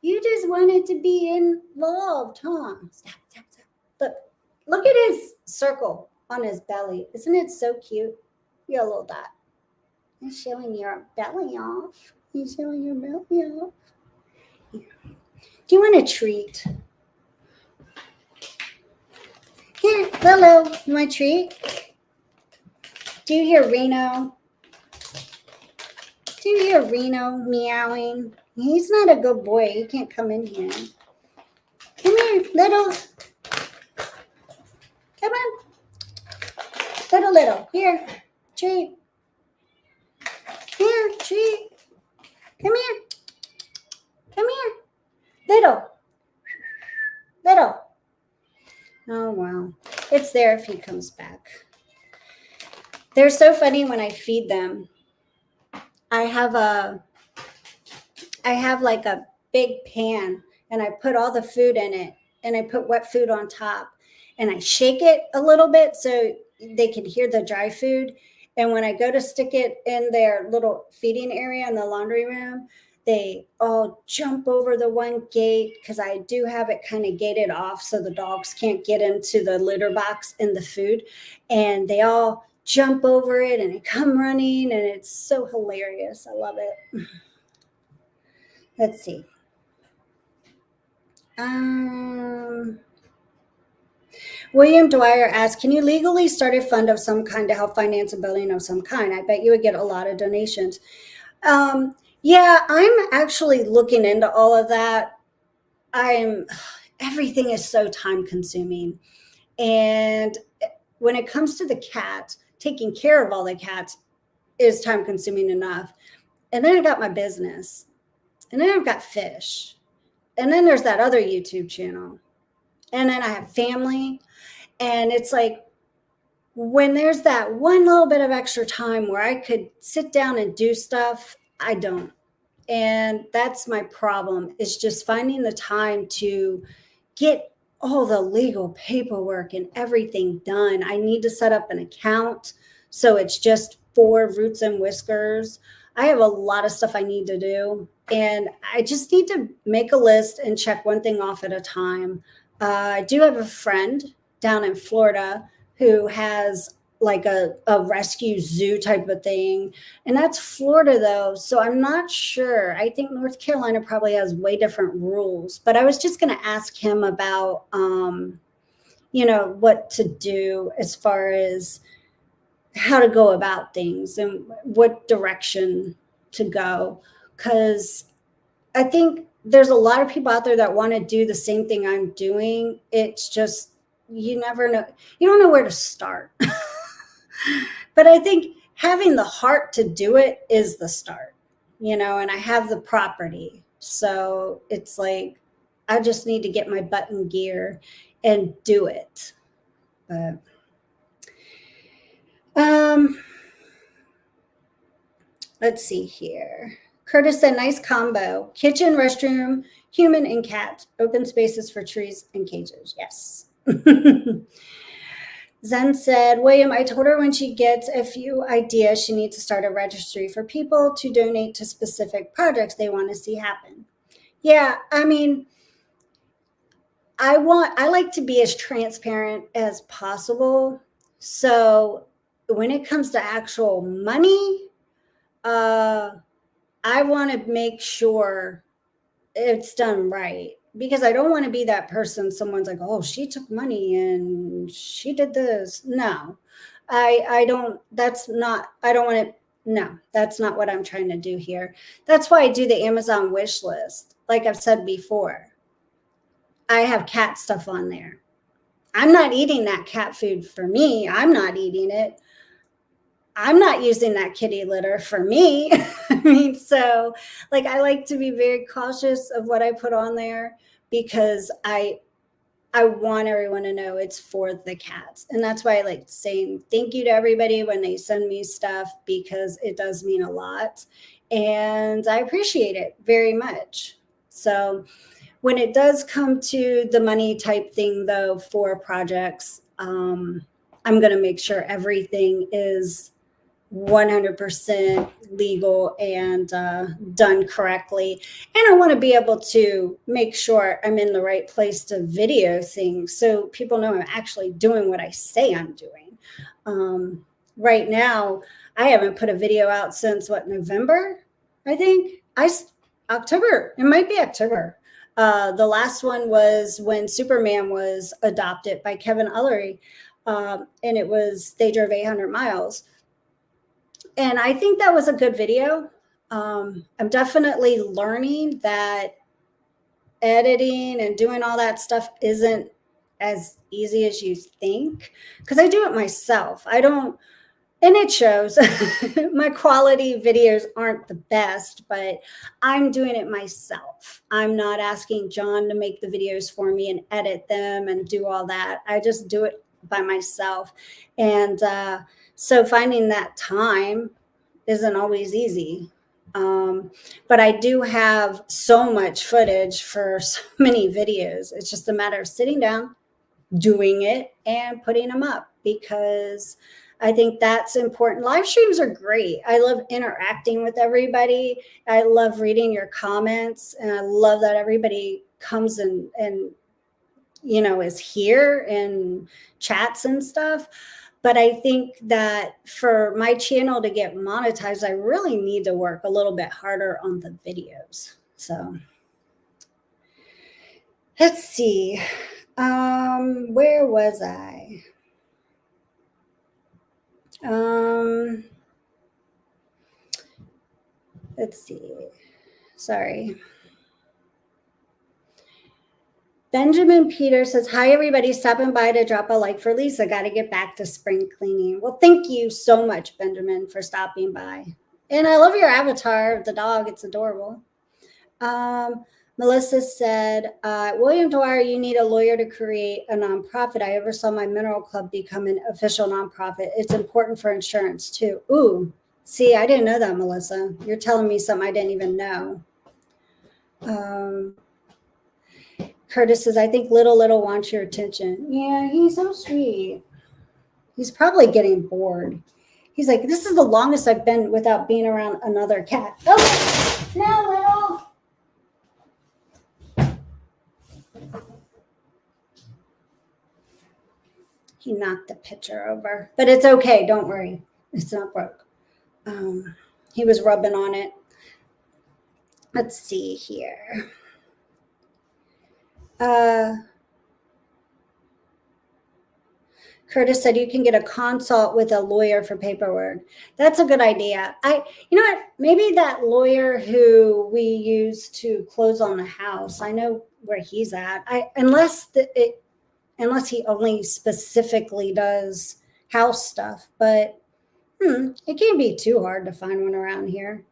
You just wanted to be involved, huh? Stop. Look at his circle. on his belly. Isn't it so cute? You got a little dot. He's showing your belly off. He's showing your belly off. Do you want a treat? Here, Lolo, you want a treat? Do you hear Reno? Do you hear Reno meowing? He's not a good boy. He can't come in here. Come here, little. Come on. Little. Here, treat. Here, treat. Come here. Come here. Little. Oh, wow. It's there if he comes back. They're so funny when I feed them. I have like a big pan and I put all the food in it and I put wet food on top and I shake it a little bit so they can hear the dry food. And when I go to stick it in their little feeding area in the laundry room, they all jump over the one gate because I do have it kind of gated off so the dogs can't get into the litter box and the food. And they all jump over it and they come running and it's so hilarious. I love it. Let's see. William Dwyer asks, can you legally start a fund of some kind to help finance a building of some kind? I bet you would get a lot of donations. Yeah, I'm actually looking into all of that. Everything is so time consuming. And when it comes to the cats, taking care of all the cats is time consuming enough. And then I got my business. And then I've got fish. And then there's that other YouTube channel. And then I have family. And it's like, when there's that one little bit of extra time where I could sit down and do stuff, I don't. And that's my problem, is just finding the time to get all the legal paperwork and everything done. I need to set up an account so it's just for Roots and Whiskers. I have a lot of stuff I need to do, and I just need to make a list and check one thing off at a time. I do have a friend down in Florida who has like a rescue zoo type of thing. And that's Florida though. So I'm not sure. I think North Carolina probably has way different rules, but I was just going to ask him about, what to do as far as how to go about things and what direction to go. 'Cause I think there's a lot of people out there that want to do the same thing I'm doing. It's just, you never know. You don't know where to start. But I think having the heart to do it is the start, and I have the property. So it's like, I just need to get my butt in gear and do it. But, let's see here. Curtis said, nice combo. Kitchen, restroom, human and cat. Open spaces for trees and cages. Yes. Zen said, William, I told her when she gets a few ideas, she needs to start a registry for people to donate to specific projects they want to see happen. Yeah, I mean, I like to be as transparent as possible. So when it comes to actual money, I want to make sure it's done right, because I don't want to be that person. Someone's like, oh, she took money and she did this. No, I don't, I don't want to, no, that's not what I'm trying to do here. That's why I do the Amazon wish list. Like I've said before, I have cat stuff on there. I'm not eating that cat food for me. I'm not eating it. I'm not using that kitty litter for me. I mean, so like, I like to be very cautious of what I put on there, because I want everyone to know it's for the cats. And that's why I like saying thank you to everybody when they send me stuff, because it does mean a lot. And I appreciate it very much. So when it does come to the money type thing though, for projects, I'm going to make sure everything is 100% legal and done correctly. And I want to be able to make sure I'm in the right place to video things so people know I'm actually doing what I say I'm doing. Right now, I haven't put a video out since what, November? I think October. It might be October. The last one was when Superman was adopted by Kevin Ullery, and it was they drove 800 miles, and I think that was a good video. I'm definitely learning that editing and doing all that stuff isn't as easy as you think, because I do it myself. I don't, and it shows. My quality videos aren't the best, but I'm doing it myself. I'm not asking John to make the videos for me and edit them and do all that. I just do it by myself. And so finding that time isn't always easy. But I do have so much footage for so many videos. It's just a matter of sitting down, doing it, and putting them up, because I think that's important. Live streams are great. I love interacting with everybody. I love reading your comments, and I love that everybody comes and is here and chats and stuff. But I think that for my channel to get monetized, I really need to work a little bit harder on the videos. So let's see. Where was I? Let's see. Sorry. Benjamin Peter says, hi, everybody. Stopping by to drop a like for Lisa. Got to get back to spring cleaning. Well, thank you so much, Benjamin, for stopping by. And I love your avatar of the dog. It's adorable. Melissa said, William Dwyer, you need a lawyer to create a nonprofit. I ever saw my mineral club become an official nonprofit. It's important for insurance, too. Ooh, see, I didn't know that, Melissa. You're telling me something I didn't even know. Curtis says, I think Little wants your attention. Yeah, he's so sweet. He's probably getting bored. He's like, this is the longest I've been without being around another cat. Oh, no, Little. He knocked the pitcher over, but it's okay. Don't worry. It's not broke. He was rubbing on it. Let's see here. Curtis said you can get a consult with a lawyer for paperwork. That's a good idea. You know what? Maybe that lawyer who we use to close on the house, I know where he's at. Unless he only specifically does house stuff, but it can't be too hard to find one around here.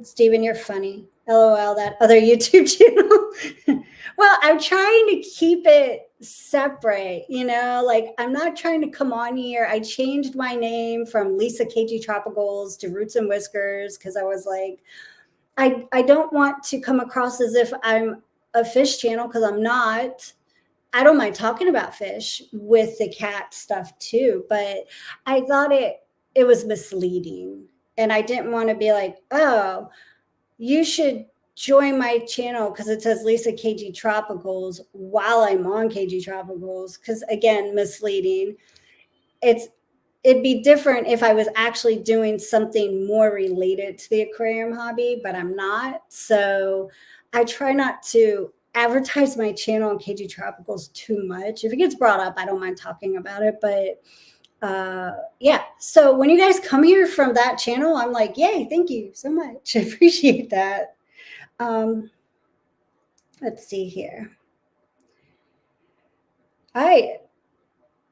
Steven, you're funny. LOL, that other YouTube channel. Well, I'm trying to keep it separate, like I'm not trying to come on here. I changed my name from Lisa KG Tropicals to Roots and Whiskers because I was like, I don't want to come across as if I'm a fish channel, because I'm not. I don't mind talking about fish with the cat stuff too, but I thought it was misleading. And I didn't want to be like, oh, you should join my channel because it says Lisa KG Tropicals while I'm on KG Tropicals, because again, misleading. It'd be different if I was actually doing something more related to the aquarium hobby, but I'm not. So I try not to advertise my channel on KG Tropicals too much. If it gets brought up, I don't mind talking about it, but yeah. So when you guys come here from that channel, I'm like, yay, thank you so much. I appreciate that. Let's see here.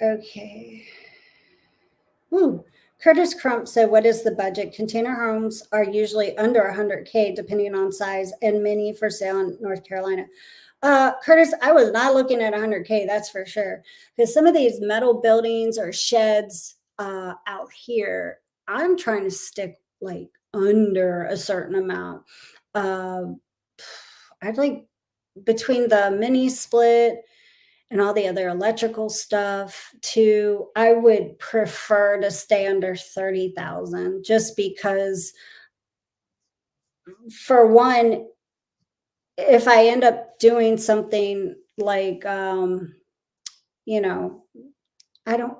Okay. Ooh, Curtis Crump said, what is the budget? Container homes are usually under 100K depending on size, and many for sale in North Carolina. Curtis, I was not looking at 100K, that's for sure. Because some of these metal buildings or sheds out here, I'm trying to stick like under a certain amount. I'd like between the mini split and all the other electrical stuff too, I would prefer to stay under 30,000, just because for one, if I end up doing something like, you know, I don't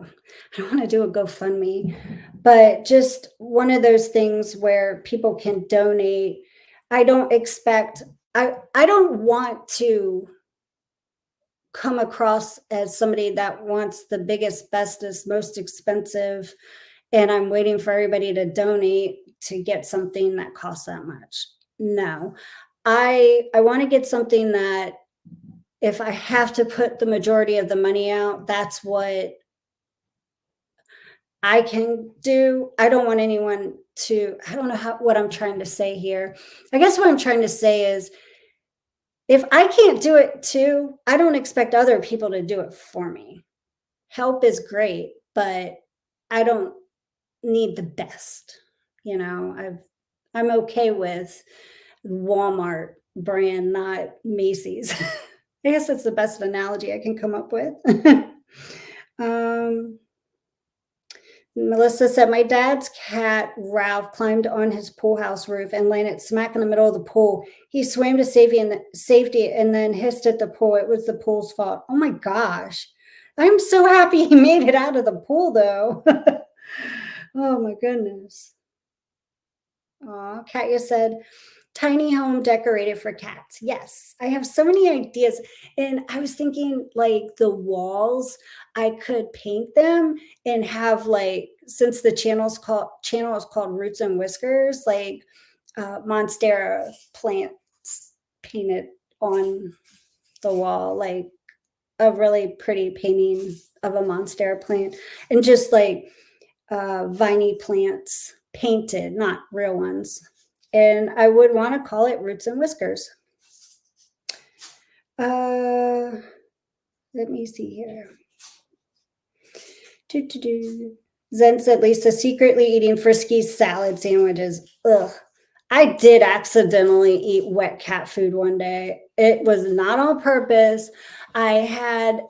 want to do a GoFundMe, but just one of those things where people can donate. I don't expect I don't want to come across as somebody that wants the biggest, bestest, most expensive, and I'm waiting for everybody to donate to get something that costs that much. No. I want to get something that if I have to put the majority of the money out, that's what I can do. I don't want anyone to, I don't know what I'm trying to say here. I guess what I'm trying to say is if I can't do it too, I don't expect other people to do it for me. Help is great, but I don't need the best. I'm okay with Walmart brand, not Macy's. I guess that's the best analogy I can come up with. um, Melissa said, my dad's cat, Ralph, climbed on his pool house roof and landed smack in the middle of the pool. He swam to safety and then hissed at the pool. It was the pool's fault. Oh my gosh. I'm so happy he made it out of the pool, though. Oh my goodness. Katya said, tiny home decorated for cats. Yes, I have so many ideas. And I was thinking like the walls, I could paint them and have like, since the channel is called Roots and Whiskers, like Monstera plants painted on the wall, like a really pretty painting of a Monstera plant, and just like viney plants painted, not real ones. And I would want to call it Roots and Whiskers. Let me see here. Zen said, Lisa, secretly eating Frisky salad sandwiches. Ugh. I did accidentally eat wet cat food one day. It was not on purpose. I had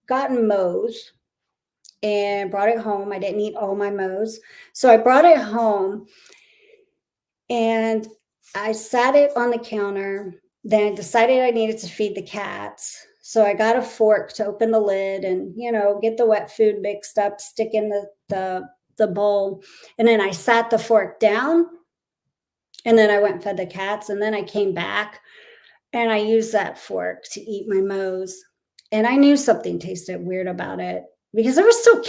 gotten Moe's and brought it home. I didn't eat all my Moe's. So I brought it home and I sat it on the counter. Then I decided I needed to feed the cats. So I got a fork to open the lid and, get the wet food mixed up, stick in the bowl. And then I sat the fork down and then I went and fed the cats. And then I came back and I used that fork to eat my Moe's. And I knew something tasted weird about it because there was still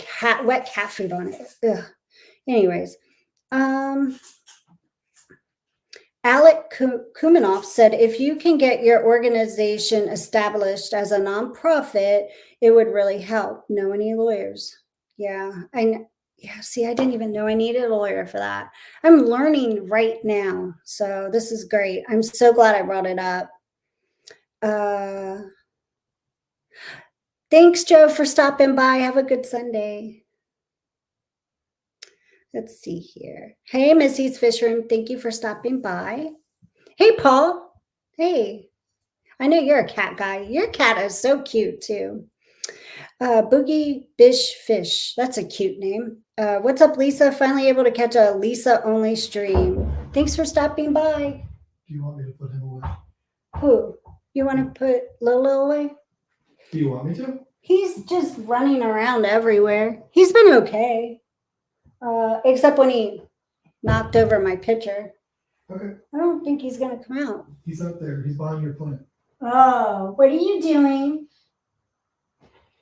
wet cat food on it. Ugh. Anyways, Alec Kumanoff said, if you can get your organization established as a nonprofit, it would really help. Know any lawyers? Yeah, see, I didn't even know I needed a lawyer for that. I'm learning right now. So this is great. I'm so glad I brought it up. Thanks, Joe, for stopping by. Have a good Sunday. Let's see here. Hey, Missy's Fish Room. Thank you for stopping by. Hey, Paul. Hey, I know you're a cat guy. Your cat is so cute, too. Boogie Bish Fish. That's a cute name. What's up, Lisa? Finally able to catch a Lisa-only stream. Thanks for stopping by. Do you want me to put him away? Who? You want to put Lolo away? Do you want me to? He's just running around everywhere. He's been okay. Except when he knocked over my pitcher. Okay. I don't think he's going to come out. He's up there. He's behind your plant. Oh, what are you doing?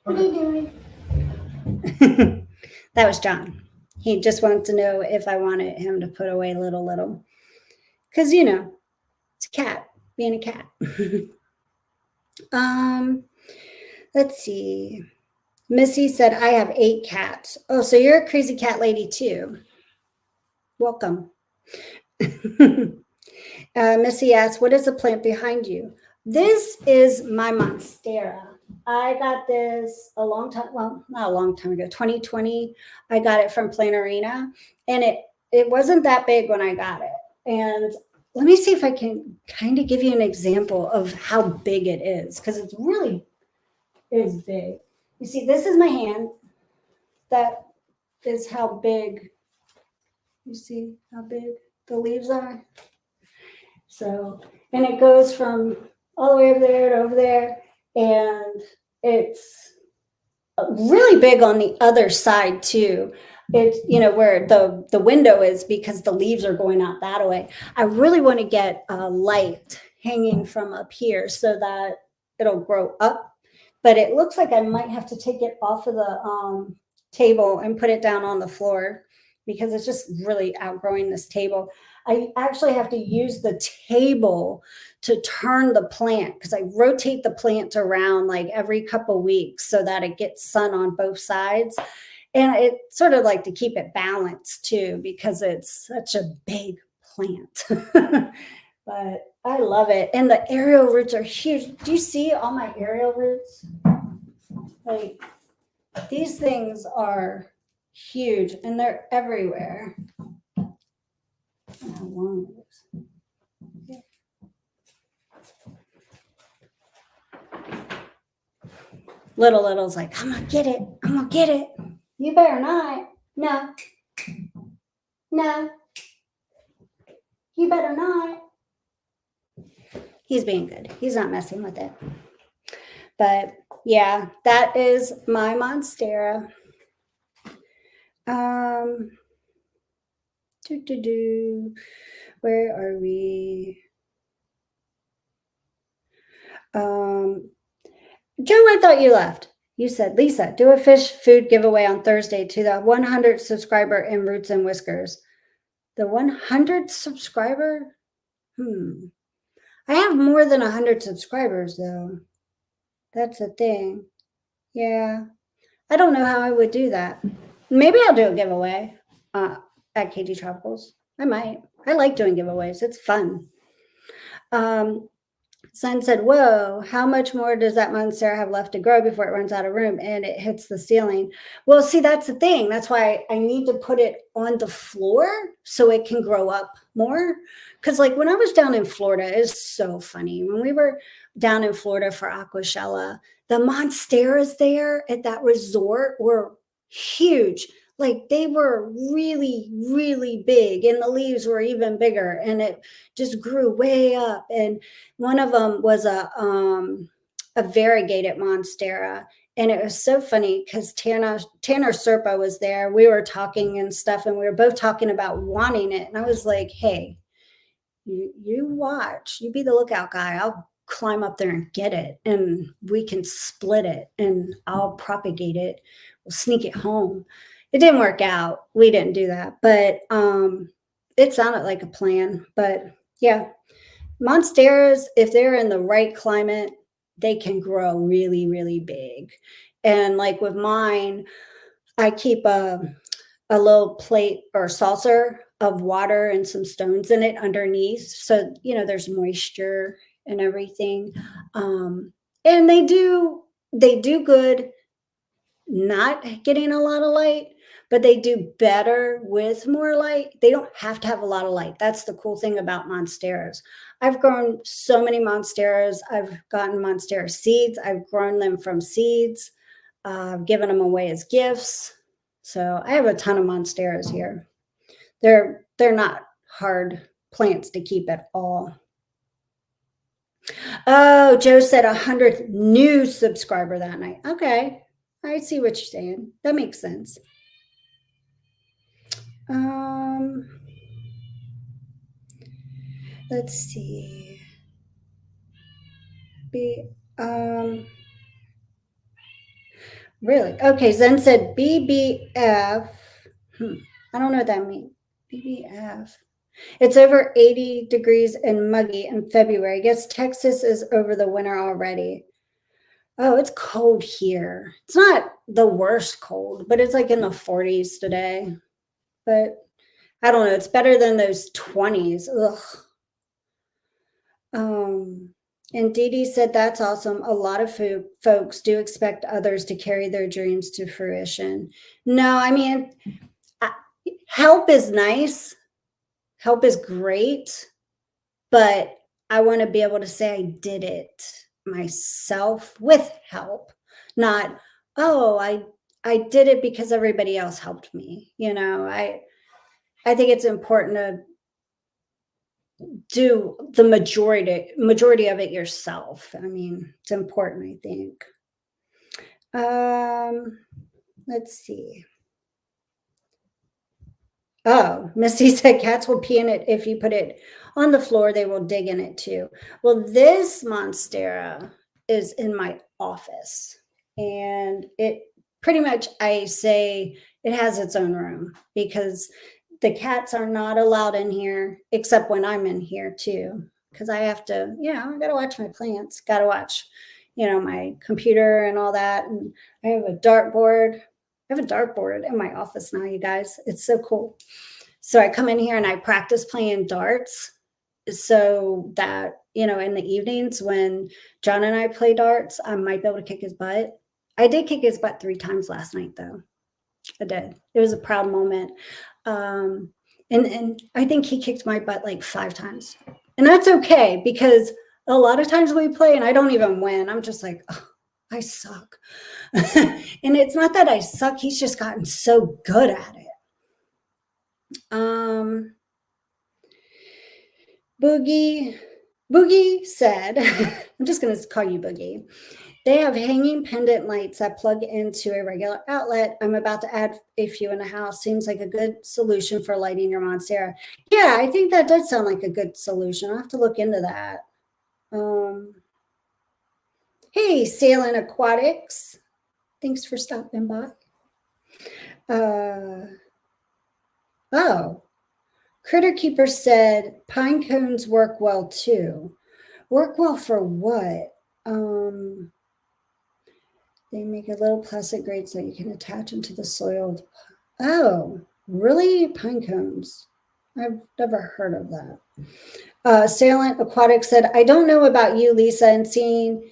What are you doing? That was John. He just wanted to know if I wanted him to put away Little. Because, it's a cat, being a cat. Let's see. Missy said, I have 8 cats. Oh, so you're a crazy cat lady too. Welcome. Missy asked, what is the plant behind you? This is my Monstera. I got this a long time, well, not a long time ago, 2020. I got it from Plant Arena, and it wasn't that big when I got it. And let me see if I can kind of give you an example of how big it is, because it's really is big. You see, this is my hand. That is how big, you see how big the leaves are? So, and it goes from all the way over there to over there, and it's really big on the other side too. It's, where the window is, because the leaves are going out that way. I really want to get a light hanging from up here so that it'll grow up. But it looks like I might have to take it off of the table and put it down on the floor, because it's just really outgrowing this table. I actually have to use the table to turn the plant, because I rotate the plant around like every couple weeks so that it gets sun on both sides. And it sort of like to keep it balanced too, because it's such a big plant. But I love it. And the aerial roots are huge. Do you see all my aerial roots? Like, these things are huge and they're everywhere. How long it is. Little's like, I'm gonna get it. I'm gonna get it. You better not. No. No. You better not. He's being good. He's not messing with it. But yeah, that is my Monstera. Where are we? Joe, I thought you left. You said, Lisa, do a fish food giveaway on Thursday to the 100 subscriber in Roots and Whiskers. The 100 subscriber? I have more than 100 subscribers, though. That's the thing. Yeah. I don't know how I would do that. Maybe I'll do a giveaway at KD Tropicals. I might. I like doing giveaways. It's fun. Son said, whoa, how much more does that Monstera have left to grow before it runs out of room and it hits the ceiling? Well, see, that's the thing. That's why I need to put it on the floor so it can grow up more. Because like when I was down in Florida, it's so funny. When we were down in Florida for Aquashella, the Monsteras there at that resort were huge. Like they were really, really big, and the leaves were even bigger, and it just grew way up. And one of them was a variegated Monstera. And it was so funny because Tanner Serpa was there. We were talking and stuff, and we were both talking about wanting it. And I was like, hey, you watch, you be the lookout guy. I'll climb up there and get it, and we can split it, and I'll propagate it. We'll sneak it home. It didn't work out. We didn't do that, but it sounded like a plan. But yeah, Monsteras, if they're in the right climate, they can grow really, really big. And like with mine, I keep a little plate or saucer of water and some stones in it underneath. So, there's moisture and everything. And they do good not getting a lot of light, but they do better with more light. They don't have to have a lot of light. That's the cool thing about Monsteras. I've grown so many Monsteras. I've gotten Monstera seeds. I've grown them from seeds. I've given them away as gifts. So I have a ton of Monsteras here. They're not hard plants to keep at all. Oh, Joe said 100th new subscriber that night. Okay. I see what you're saying. That makes sense. Let's see. Really? Okay, Zen said BBF. I don't know what that means. BBF. It's over 80 degrees and muggy in February. I guess Texas is over the winter already. Oh, it's cold here. It's not the worst cold, but it's like in the 40s today. But I don't know. It's better than those 20s. Ugh. And Dee Dee said, that's awesome. A lot of folks do expect others to carry their dreams to fruition. No, I mean, help is nice. Help is great. But I want to be able to say I did it myself with help, not, oh, I did it because everybody else helped me. I think it's important to do the majority of it yourself. I mean, it's important, I think. Let's see. Oh, Misty said cats will pee in it if you put it on the floor. They will dig in it too. Well, this monstera is in my office, and it pretty much, I say, it has its own room because the cats are not allowed in here except when I'm in here too. Because I have to, I got to watch my plants, got to watch, my computer and all that. And I have a dartboard. I have a dartboard in my office now, you guys. It's so cool. So I come in here and I practice playing darts so that, in the evenings when John and I play darts, I might be able to kick his butt. I did kick his butt 3 times last night, though. I did. It was a proud moment. Um, and I think he kicked my butt like 5 times. And that's okay because a lot of times we play and I don't even win. I'm just like, oh, I suck. And it's not that I suck, he's just gotten so good at it. Boogie said, I'm just going to call you Boogie. They have hanging pendant lights that plug into a regular outlet. I'm about to add a few in the house. Seems like a good solution for lighting your monstera. Yeah, I think that does sound like a good solution. I'll have to look into that. Hey, Sailing Aquatics. Thanks for stopping by. Critter Keeper said pine cones work well too. Work well for what? They make a little plastic grates that you can attach into the soil. Oh, really? Pine cones. I've never heard of that. Salient Aquatic said, I don't know about you, Lisa, and seeing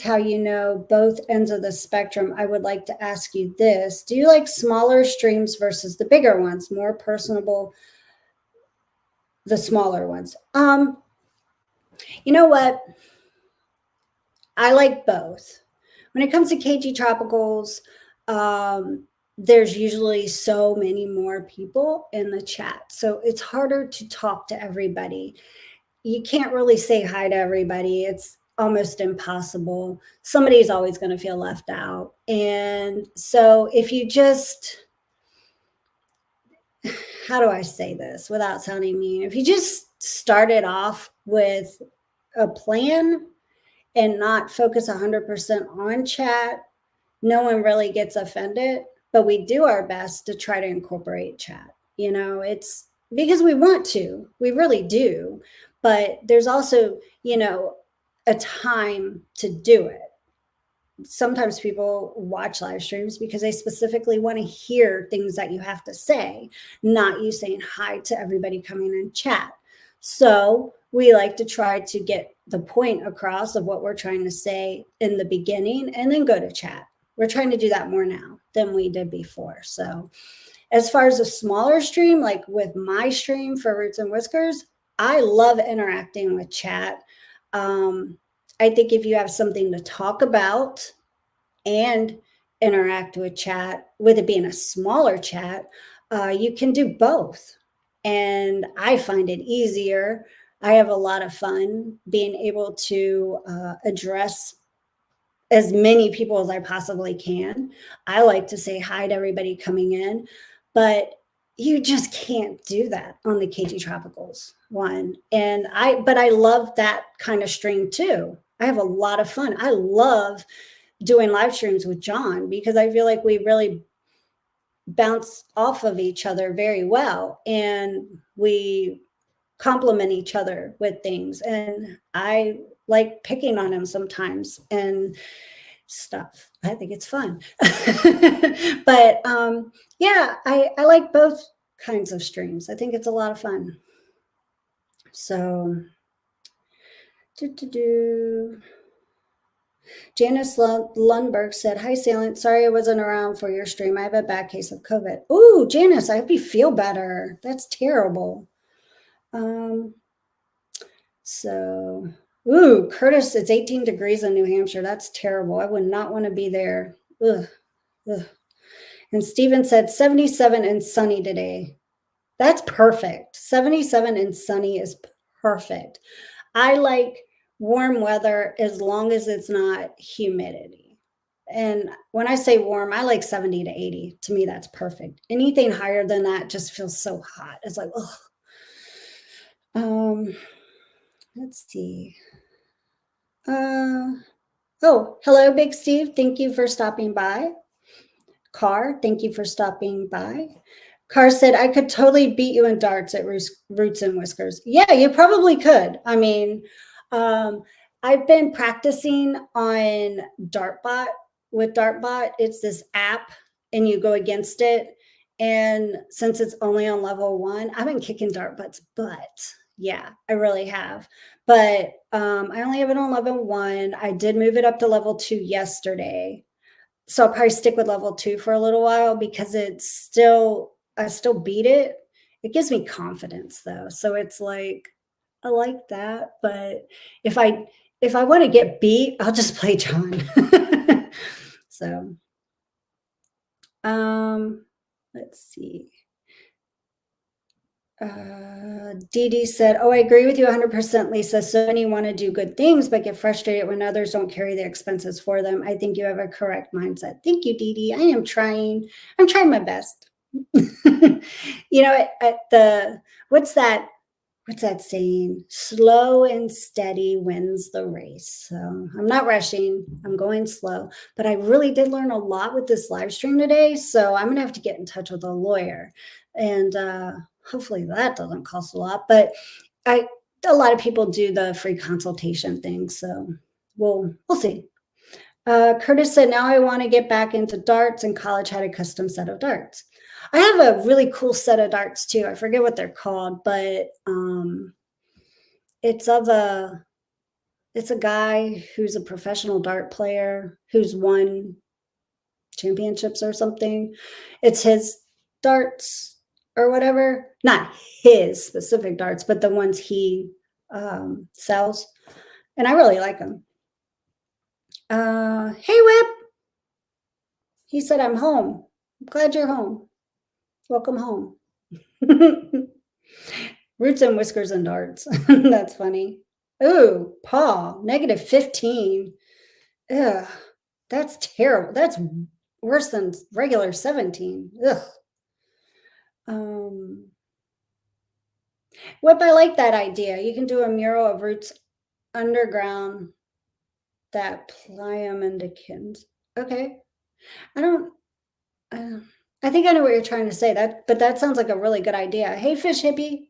how you know both ends of the spectrum, I would like to ask you this. Do you like smaller streams versus the bigger ones? More personable, the smaller ones? You know what? I like both. When it comes to KG Tropicals, there's usually so many more people in the chat. So it's harder to talk to everybody. You can't really say hi to everybody. It's almost impossible. Somebody's always going to feel left out. And so if you just, how do I say this without sounding mean? If you just started off with a plan and not focus 100% on chat, no one really gets offended, but we do our best to try to incorporate chat. It's because we want to, we really do, but there's also, a time to do it. Sometimes people watch live streams because they specifically want to hear things that you have to say, not you saying hi to everybody coming in chat. So we like to try to get the point across of what we're trying to say in the beginning and then go to chat. We're trying to do that more now than we did before. So as far as a smaller stream, like with my stream for Roots and Whiskers, I love interacting with chat. I think if you have something to talk about and interact with chat, with it being a smaller chat, you can do both. And I find it easier. I have a lot of fun being able to address as many people as I possibly can. I like to say hi to everybody coming in, but you just can't do that on the KG Tropicals one. But I love that kind of stream too. I have a lot of fun. I love doing live streams with John because I feel like we really bounce off of each other very well and we complement each other with things. And I like picking on him sometimes and stuff. I think it's fun. But yeah, I like both kinds of streams. I think it's a lot of fun. So Janice Lundberg said, hi, Salient. Sorry I wasn't around for your stream. I have a bad case of COVID. Ooh, Janice, I hope you feel better. That's terrible. Curtis, it's 18 degrees in New Hampshire. That's terrible. I would not want to be there. Ugh. And Steven said 77 and sunny today. That's perfect. 77 and sunny is perfect. I like warm weather as long as it's not humidity. And when I say warm, I like 70 to 80. To me, that's perfect. Anything higher than that just feels so hot. It's like, oh. Um, let's see. Uh, oh, hello, Big Steve. Thank you for stopping by. Car, thank you for stopping by. Carr said, I could totally beat you in darts at Roots and Whiskers. Yeah, you probably could. I mean, um, I've been practicing on Dartbot with Dartbot. It's this app, and you go against it. And since it's only on level one, I've been kicking Dartbot's butt. Yeah, I really have. But I only have it on level one. I did move it up to level two yesterday, so I'll probably stick with level two for a little while because I still beat it. It gives me confidence though. So it's like, I like that. But if I if I want to get beat, I'll just play John. So um let's see. Dee Dee said, oh, I agree with you 100%, Lisa. So many want to do good things, but get frustrated when others don't carry the expenses for them. I think you have a correct mindset. Thank you, Dee Dee. I am trying. I'm trying my best. At the, what's that? What's that saying? Slow and steady wins the race. So I'm not rushing. I'm going slow. But I really did learn a lot with this live stream today. So I'm going to have to get in touch with a lawyer. And hopefully that doesn't cost a lot. But a lot of people do the free consultation thing. So we'll see. Curtis said, now I want to get back into darts, and college had a custom set of darts. I have a really cool set of darts too. I forget what they're called, but it's a guy who's a professional dart player who's won championships or something. It's his darts or whatever. Not his specific darts, but the ones he sells. And I really like them. Hey, Whip. He said, I'm home. I'm glad you're home. Welcome home. Roots and Whiskers and Darts. That's funny. Ooh, Paul, -15. Ugh, that's terrible. That's worse than regular 17. Ugh. Whip, I like that idea. You can do a mural of Roots underground that Pliam and Dickens. Okay. I don't. I think I know what you're trying to say. But that sounds like a really good idea. Hey, Fish Hippie.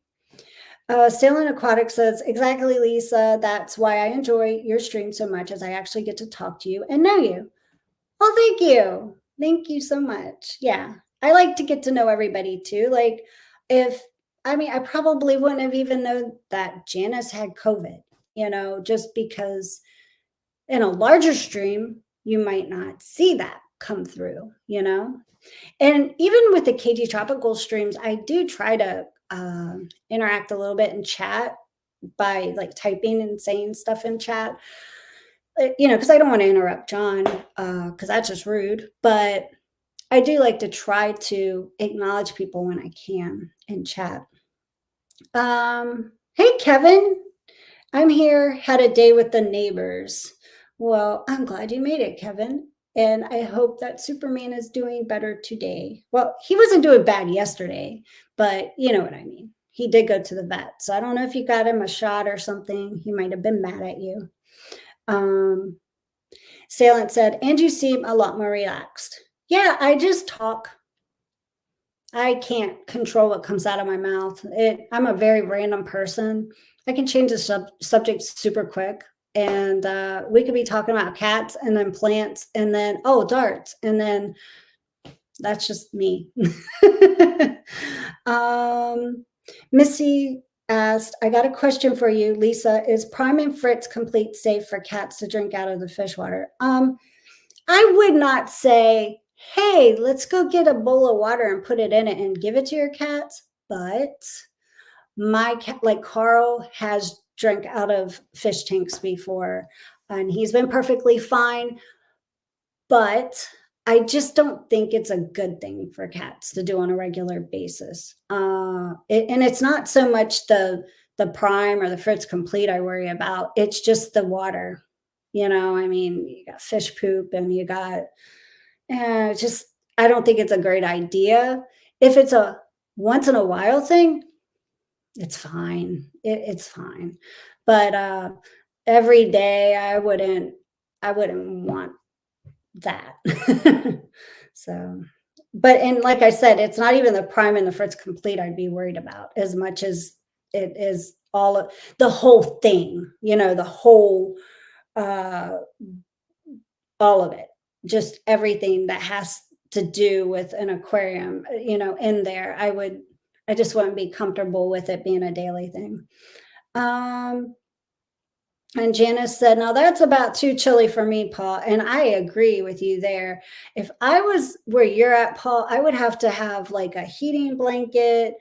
Sailing Aquatic says, exactly, Lisa. That's why I enjoy your stream so much, as I actually get to talk to you and know you. Well, thank you. Thank you so much. Yeah. I like to get to know everybody too. Like, I probably wouldn't have even known that Janice had COVID, just because in a larger stream, you might not see that come through, And even with the KG Tropical streams, I do try to interact a little bit in chat by like typing and saying stuff in chat, because I don't want to interrupt John, because that's just rude. But I do like to try to acknowledge people when I can in chat. Hey, Kevin. I'm here, had a day with the neighbors. Well, I'm glad you made it, Kevin. And I hope that Superman is doing better today. Well, he wasn't doing bad yesterday, but you know what I mean. He did go to the vet. So I don't know if you got him a shot or something. He might have been mad at you. Salient said, and you seem a lot more relaxed. Yeah, I just talk. I can't control what comes out of my mouth. I'm a very random person. I can change the subject super quick. And we could be talking about cats and then plants and then, darts. And then that's just me. Missy asked, I got a question for you, Lisa. Is Prime and Fritz Complete safe for cats to drink out of the fish water? I would not say, hey, let's go get a bowl of water and put it in it and give it to your cats. But my cat, like Carl, has drank out of fish tanks before, and he's been perfectly fine. But I just don't think it's a good thing for cats to do on a regular basis. And it's not so much the Prime or the Fritz Complete I worry about. It's just the water. I mean, you got fish poop and you got just I don't think it's a great idea. If it's a once in a while thing, it's fine. It's fine. But every day I wouldn't want that. So, but and like I said, it's not even the prime and the Fritz complete I'd be worried about as much as it is all of the whole thing, the whole uh all of it. Just everything that has to do with an aquarium, in there. I just wouldn't be comfortable with it being a daily thing. Um And Janice said, "Now that's about too chilly for me, Paul." And I agree with you there. If I was where you're at, Paul, I would have to have like a heating blanket,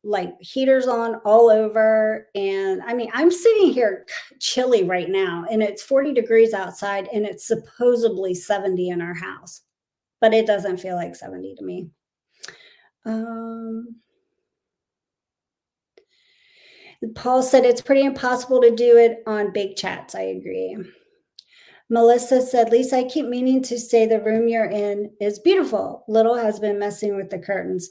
like heaters on all over. And I mean, I'm sitting here chilly right now, and it's 40 degrees outside, and it's supposedly 70 in our house, but it doesn't feel like 70 to me. Um, Paul said it's pretty impossible to do it on big chats. I agree. Melissa said, Lisa, I keep meaning to say the room you're in is beautiful. Little has been messing with the curtains.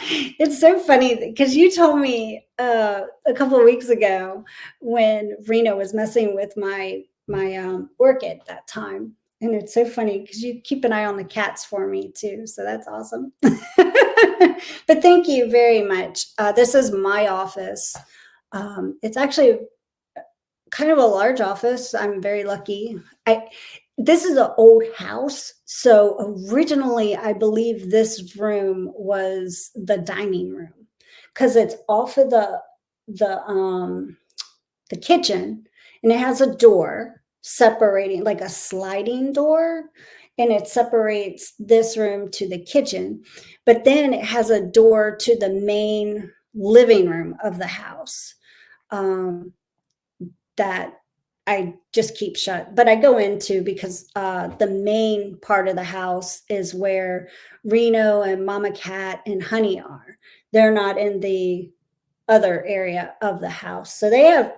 It's so funny because you told me a couple of weeks ago when Reno was messing with my orchid that time. And it's so funny because you keep an eye on the cats for me too. So that's awesome. But thank you very much. This is my office. It's actually kind of a large office. I'm very lucky. I This is an old house, so originally I believe this room was the dining room because it's off of the kitchen, and it has a door separating, like a sliding door, and it separates this room to the kitchen, but then it has a door to the main living room of the house. Um, that I just keep shut, but I go into because the main part of the house is where Reno and Mama Cat and Honey are. They're not in the other area of the house. So they have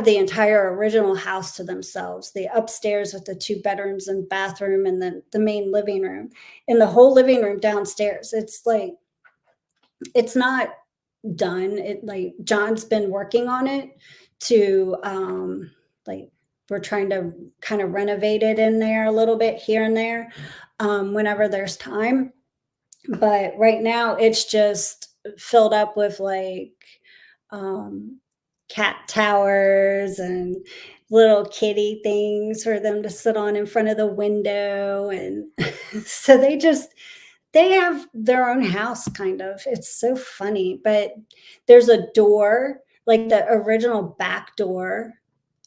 the entire original house to themselves. The upstairs with the two bedrooms and bathroom and the main living room. And the whole living room downstairs. It's not done. It like John's been working on it to like we're trying to kind of renovate it in there a little bit here and there whenever there's time. But right now it's just filled up with like um cat towers and little kitty things for them to sit on in front of the window and so they have their own house kind of. It's so funny, but there's a door, like the original back door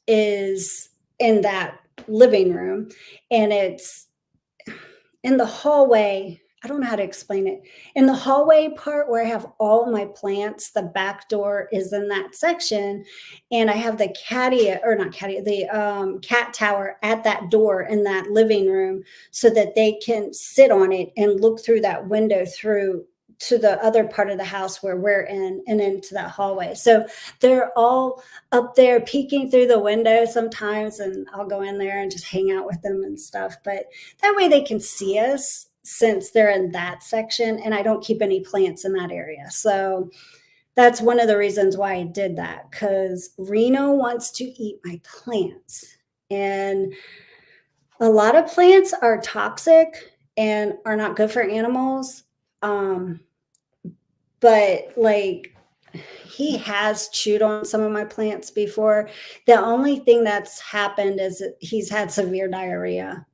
is in that living room, and it's in the hallway. I don't know how to explain it. In the hallway part where I have all my plants, the back door is in that section, and I have the caddy or not caddy, the cat tower at that door in that living room, so that they can sit on it and look through that window through to the other part of the house where we're in and into that hallway. So they're all up there peeking through the window sometimes, and I'll go in there and just hang out with them and stuff. But that way they can see us since they're in that section, and I don't keep any plants in that area. So that's one of the reasons why I did that, because Reno wants to eat my plants. And a lot of plants are toxic and are not good for animals. Um, but like he has chewed on some of my plants before. The only thing that's happened is that he's had severe diarrhea,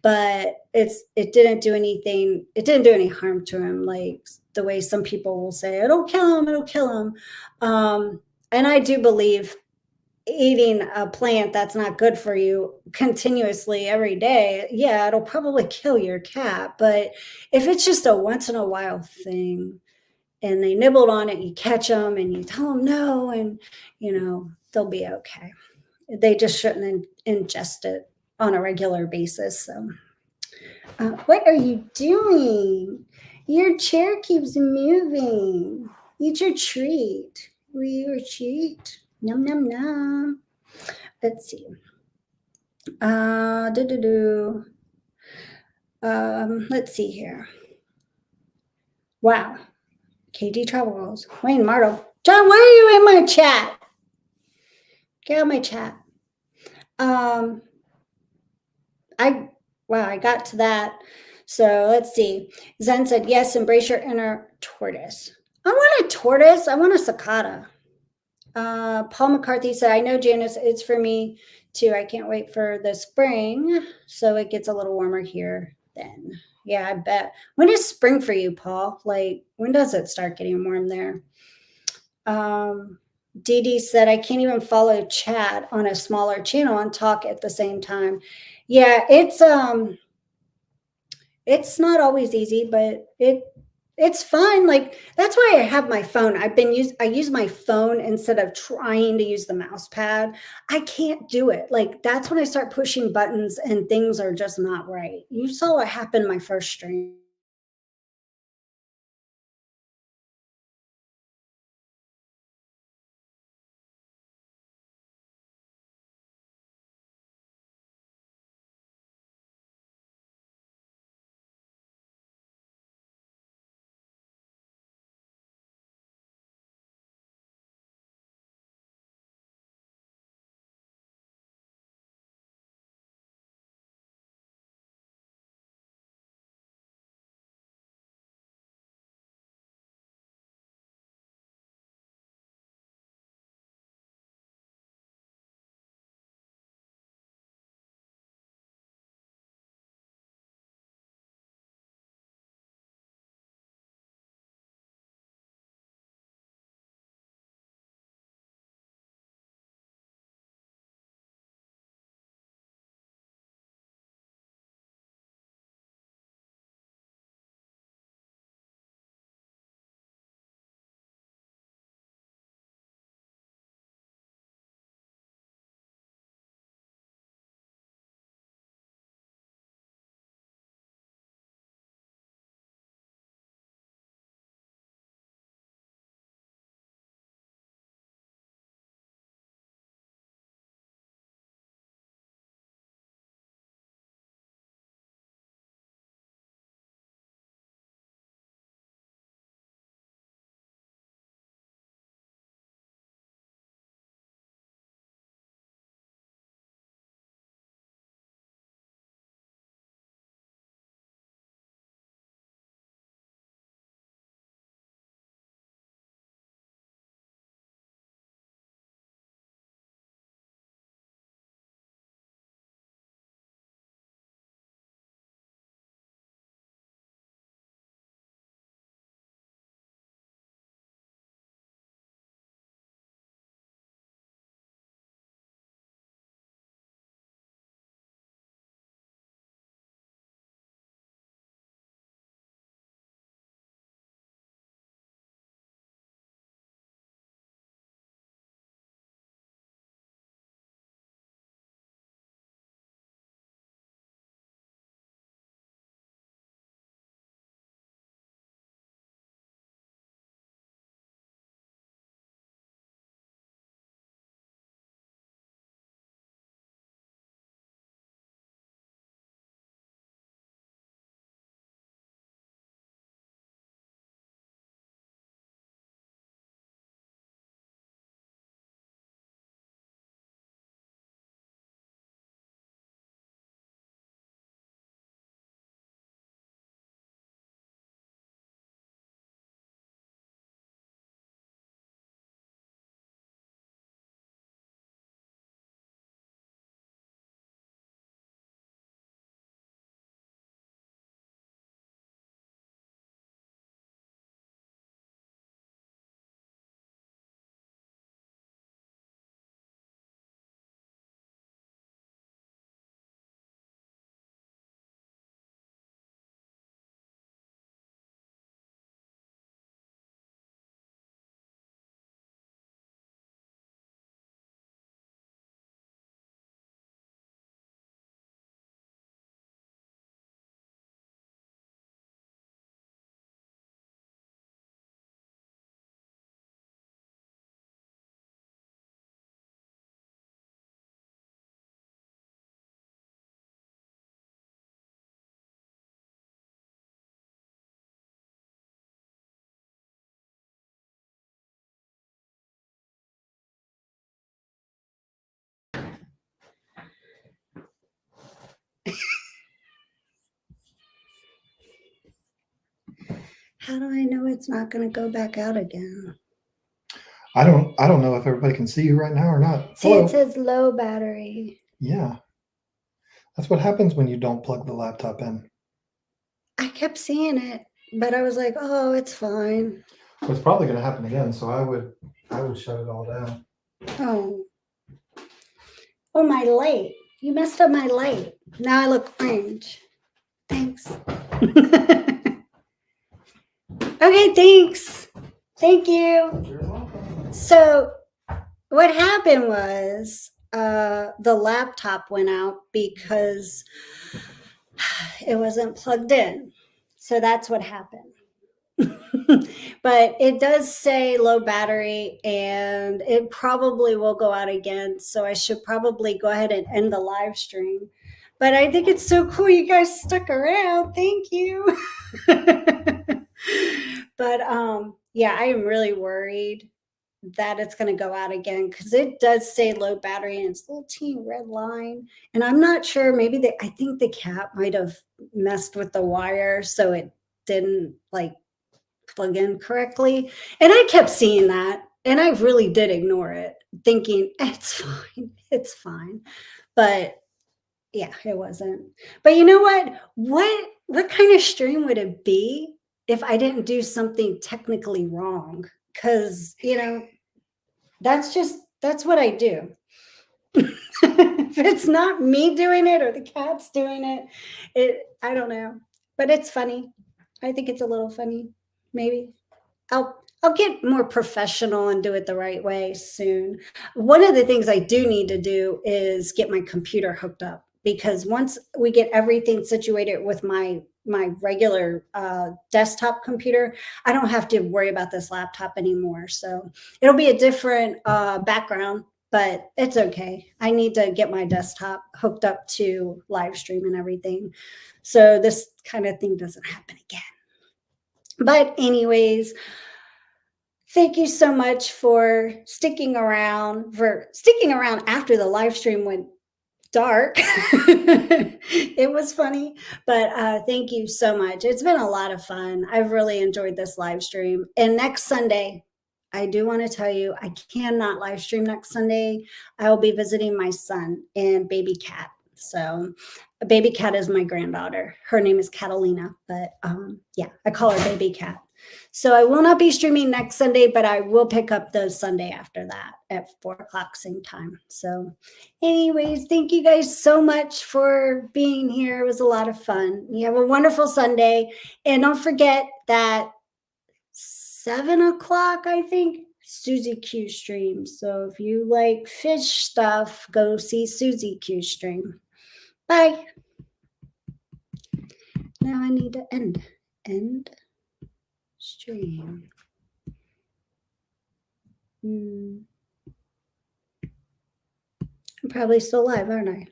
but it didn't do anything. It didn't do any harm to him, like the way some people will say it'll kill him, it'll kill him. And I do believe eating a plant that's not good for you continuously every day, yeah, it'll probably kill your cat. But if it's just a once in a while thing, and they nibbled on it, you catch them and you tell them no, and they'll be okay. They just shouldn't ingest it on a regular basis. So what are you doing? Your chair keeps moving. Eat your treat. Eat your treat. Num num num. Let's see. Do, do, do. Let's see here. Wow. KD Travel Goals. Wayne Martle. John, why are you in my chat? Get out of my chat. Um, I wow, I got to that. So let's see. Zen said, yes, embrace your inner tortoise. I want a tortoise. I want a cicada. Paul McCarthy said, I know, Janice, it's for me too. I can't wait for the spring. So it gets a little warmer here then. Yeah, I bet. When is spring for you, Paul? Like, when does it start getting warm there? Dee Dee said, I can't even follow chat on a smaller channel and talk at the same time. Yeah, it's not always easy, but it's fun. Like that's why I have my phone. I use my phone instead of trying to use the mouse pad. I can't do it. Like that's when I start pushing buttons and things are just not right. You saw what happened my first stream. How do I know it's not going to go back out again? I don't know if everybody can see you right now or not. See, Hello. it says low battery. Yeah. That's what happens when you don't plug the laptop in. I kept seeing it, but I was like, oh, it's fine. It's probably going to happen again, so I would shut it all down. Oh. Oh, my light. You messed up my light. Now I look orange. Thanks. Okay, thanks. Thank you. You're welcome. So what happened was the laptop went out because it wasn't plugged in. So that's what happened. But it does say low battery and it probably will go out again. So I should probably go ahead and end the live stream. But I think it's so cool you guys stuck around. Thank you. But yeah, I am really worried that it's going to go out again because it does say low battery and it's a little teeny red line. And I'm not sure, maybe I think the cat might have messed with the wire so it didn't like plug in correctly. And I kept seeing that and I really did ignore it, thinking it's fine, it's fine. But yeah, it wasn't. But you know what? What kind of stream would it be if I didn't do something technically wrong? Because that's what I do. If it's not me doing it or the cat's doing it, I don't know. But it's funny. I think it's a little funny. Maybe I'll get more professional and do it the right way soon. One of the things I do need to do is get my computer hooked up because once we get everything situated with my regular desktop computer, I don't have to worry about this laptop anymore. So it'll be a different background, but it's okay. I need to get my desktop hooked up to live stream and everything. So this kind of thing doesn't happen again. But anyways, thank you so much for sticking around after the live stream went dark. It was funny, but thank you so much. It's been a lot of fun. I've really enjoyed this live stream. And next Sunday, I do want to tell you, I cannot live stream next Sunday. I will be visiting my son and baby cat. So, a baby cat is my granddaughter. Her name is Catalina, but yeah, I call her baby cat. So I will not be streaming next Sunday, but I will pick up the Sunday after that at 4 o'clock same time. So anyways, thank you guys so much for being here. It was a lot of fun. You have a wonderful Sunday. And don't forget that 7 o'clock, I think, Susie Q stream. So if you like fish stuff, go see Susie Q stream. Bye. Now I need to end stream. I'm probably still live, aren't I?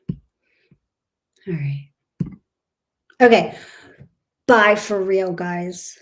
All right. Okay. Bye for real, guys.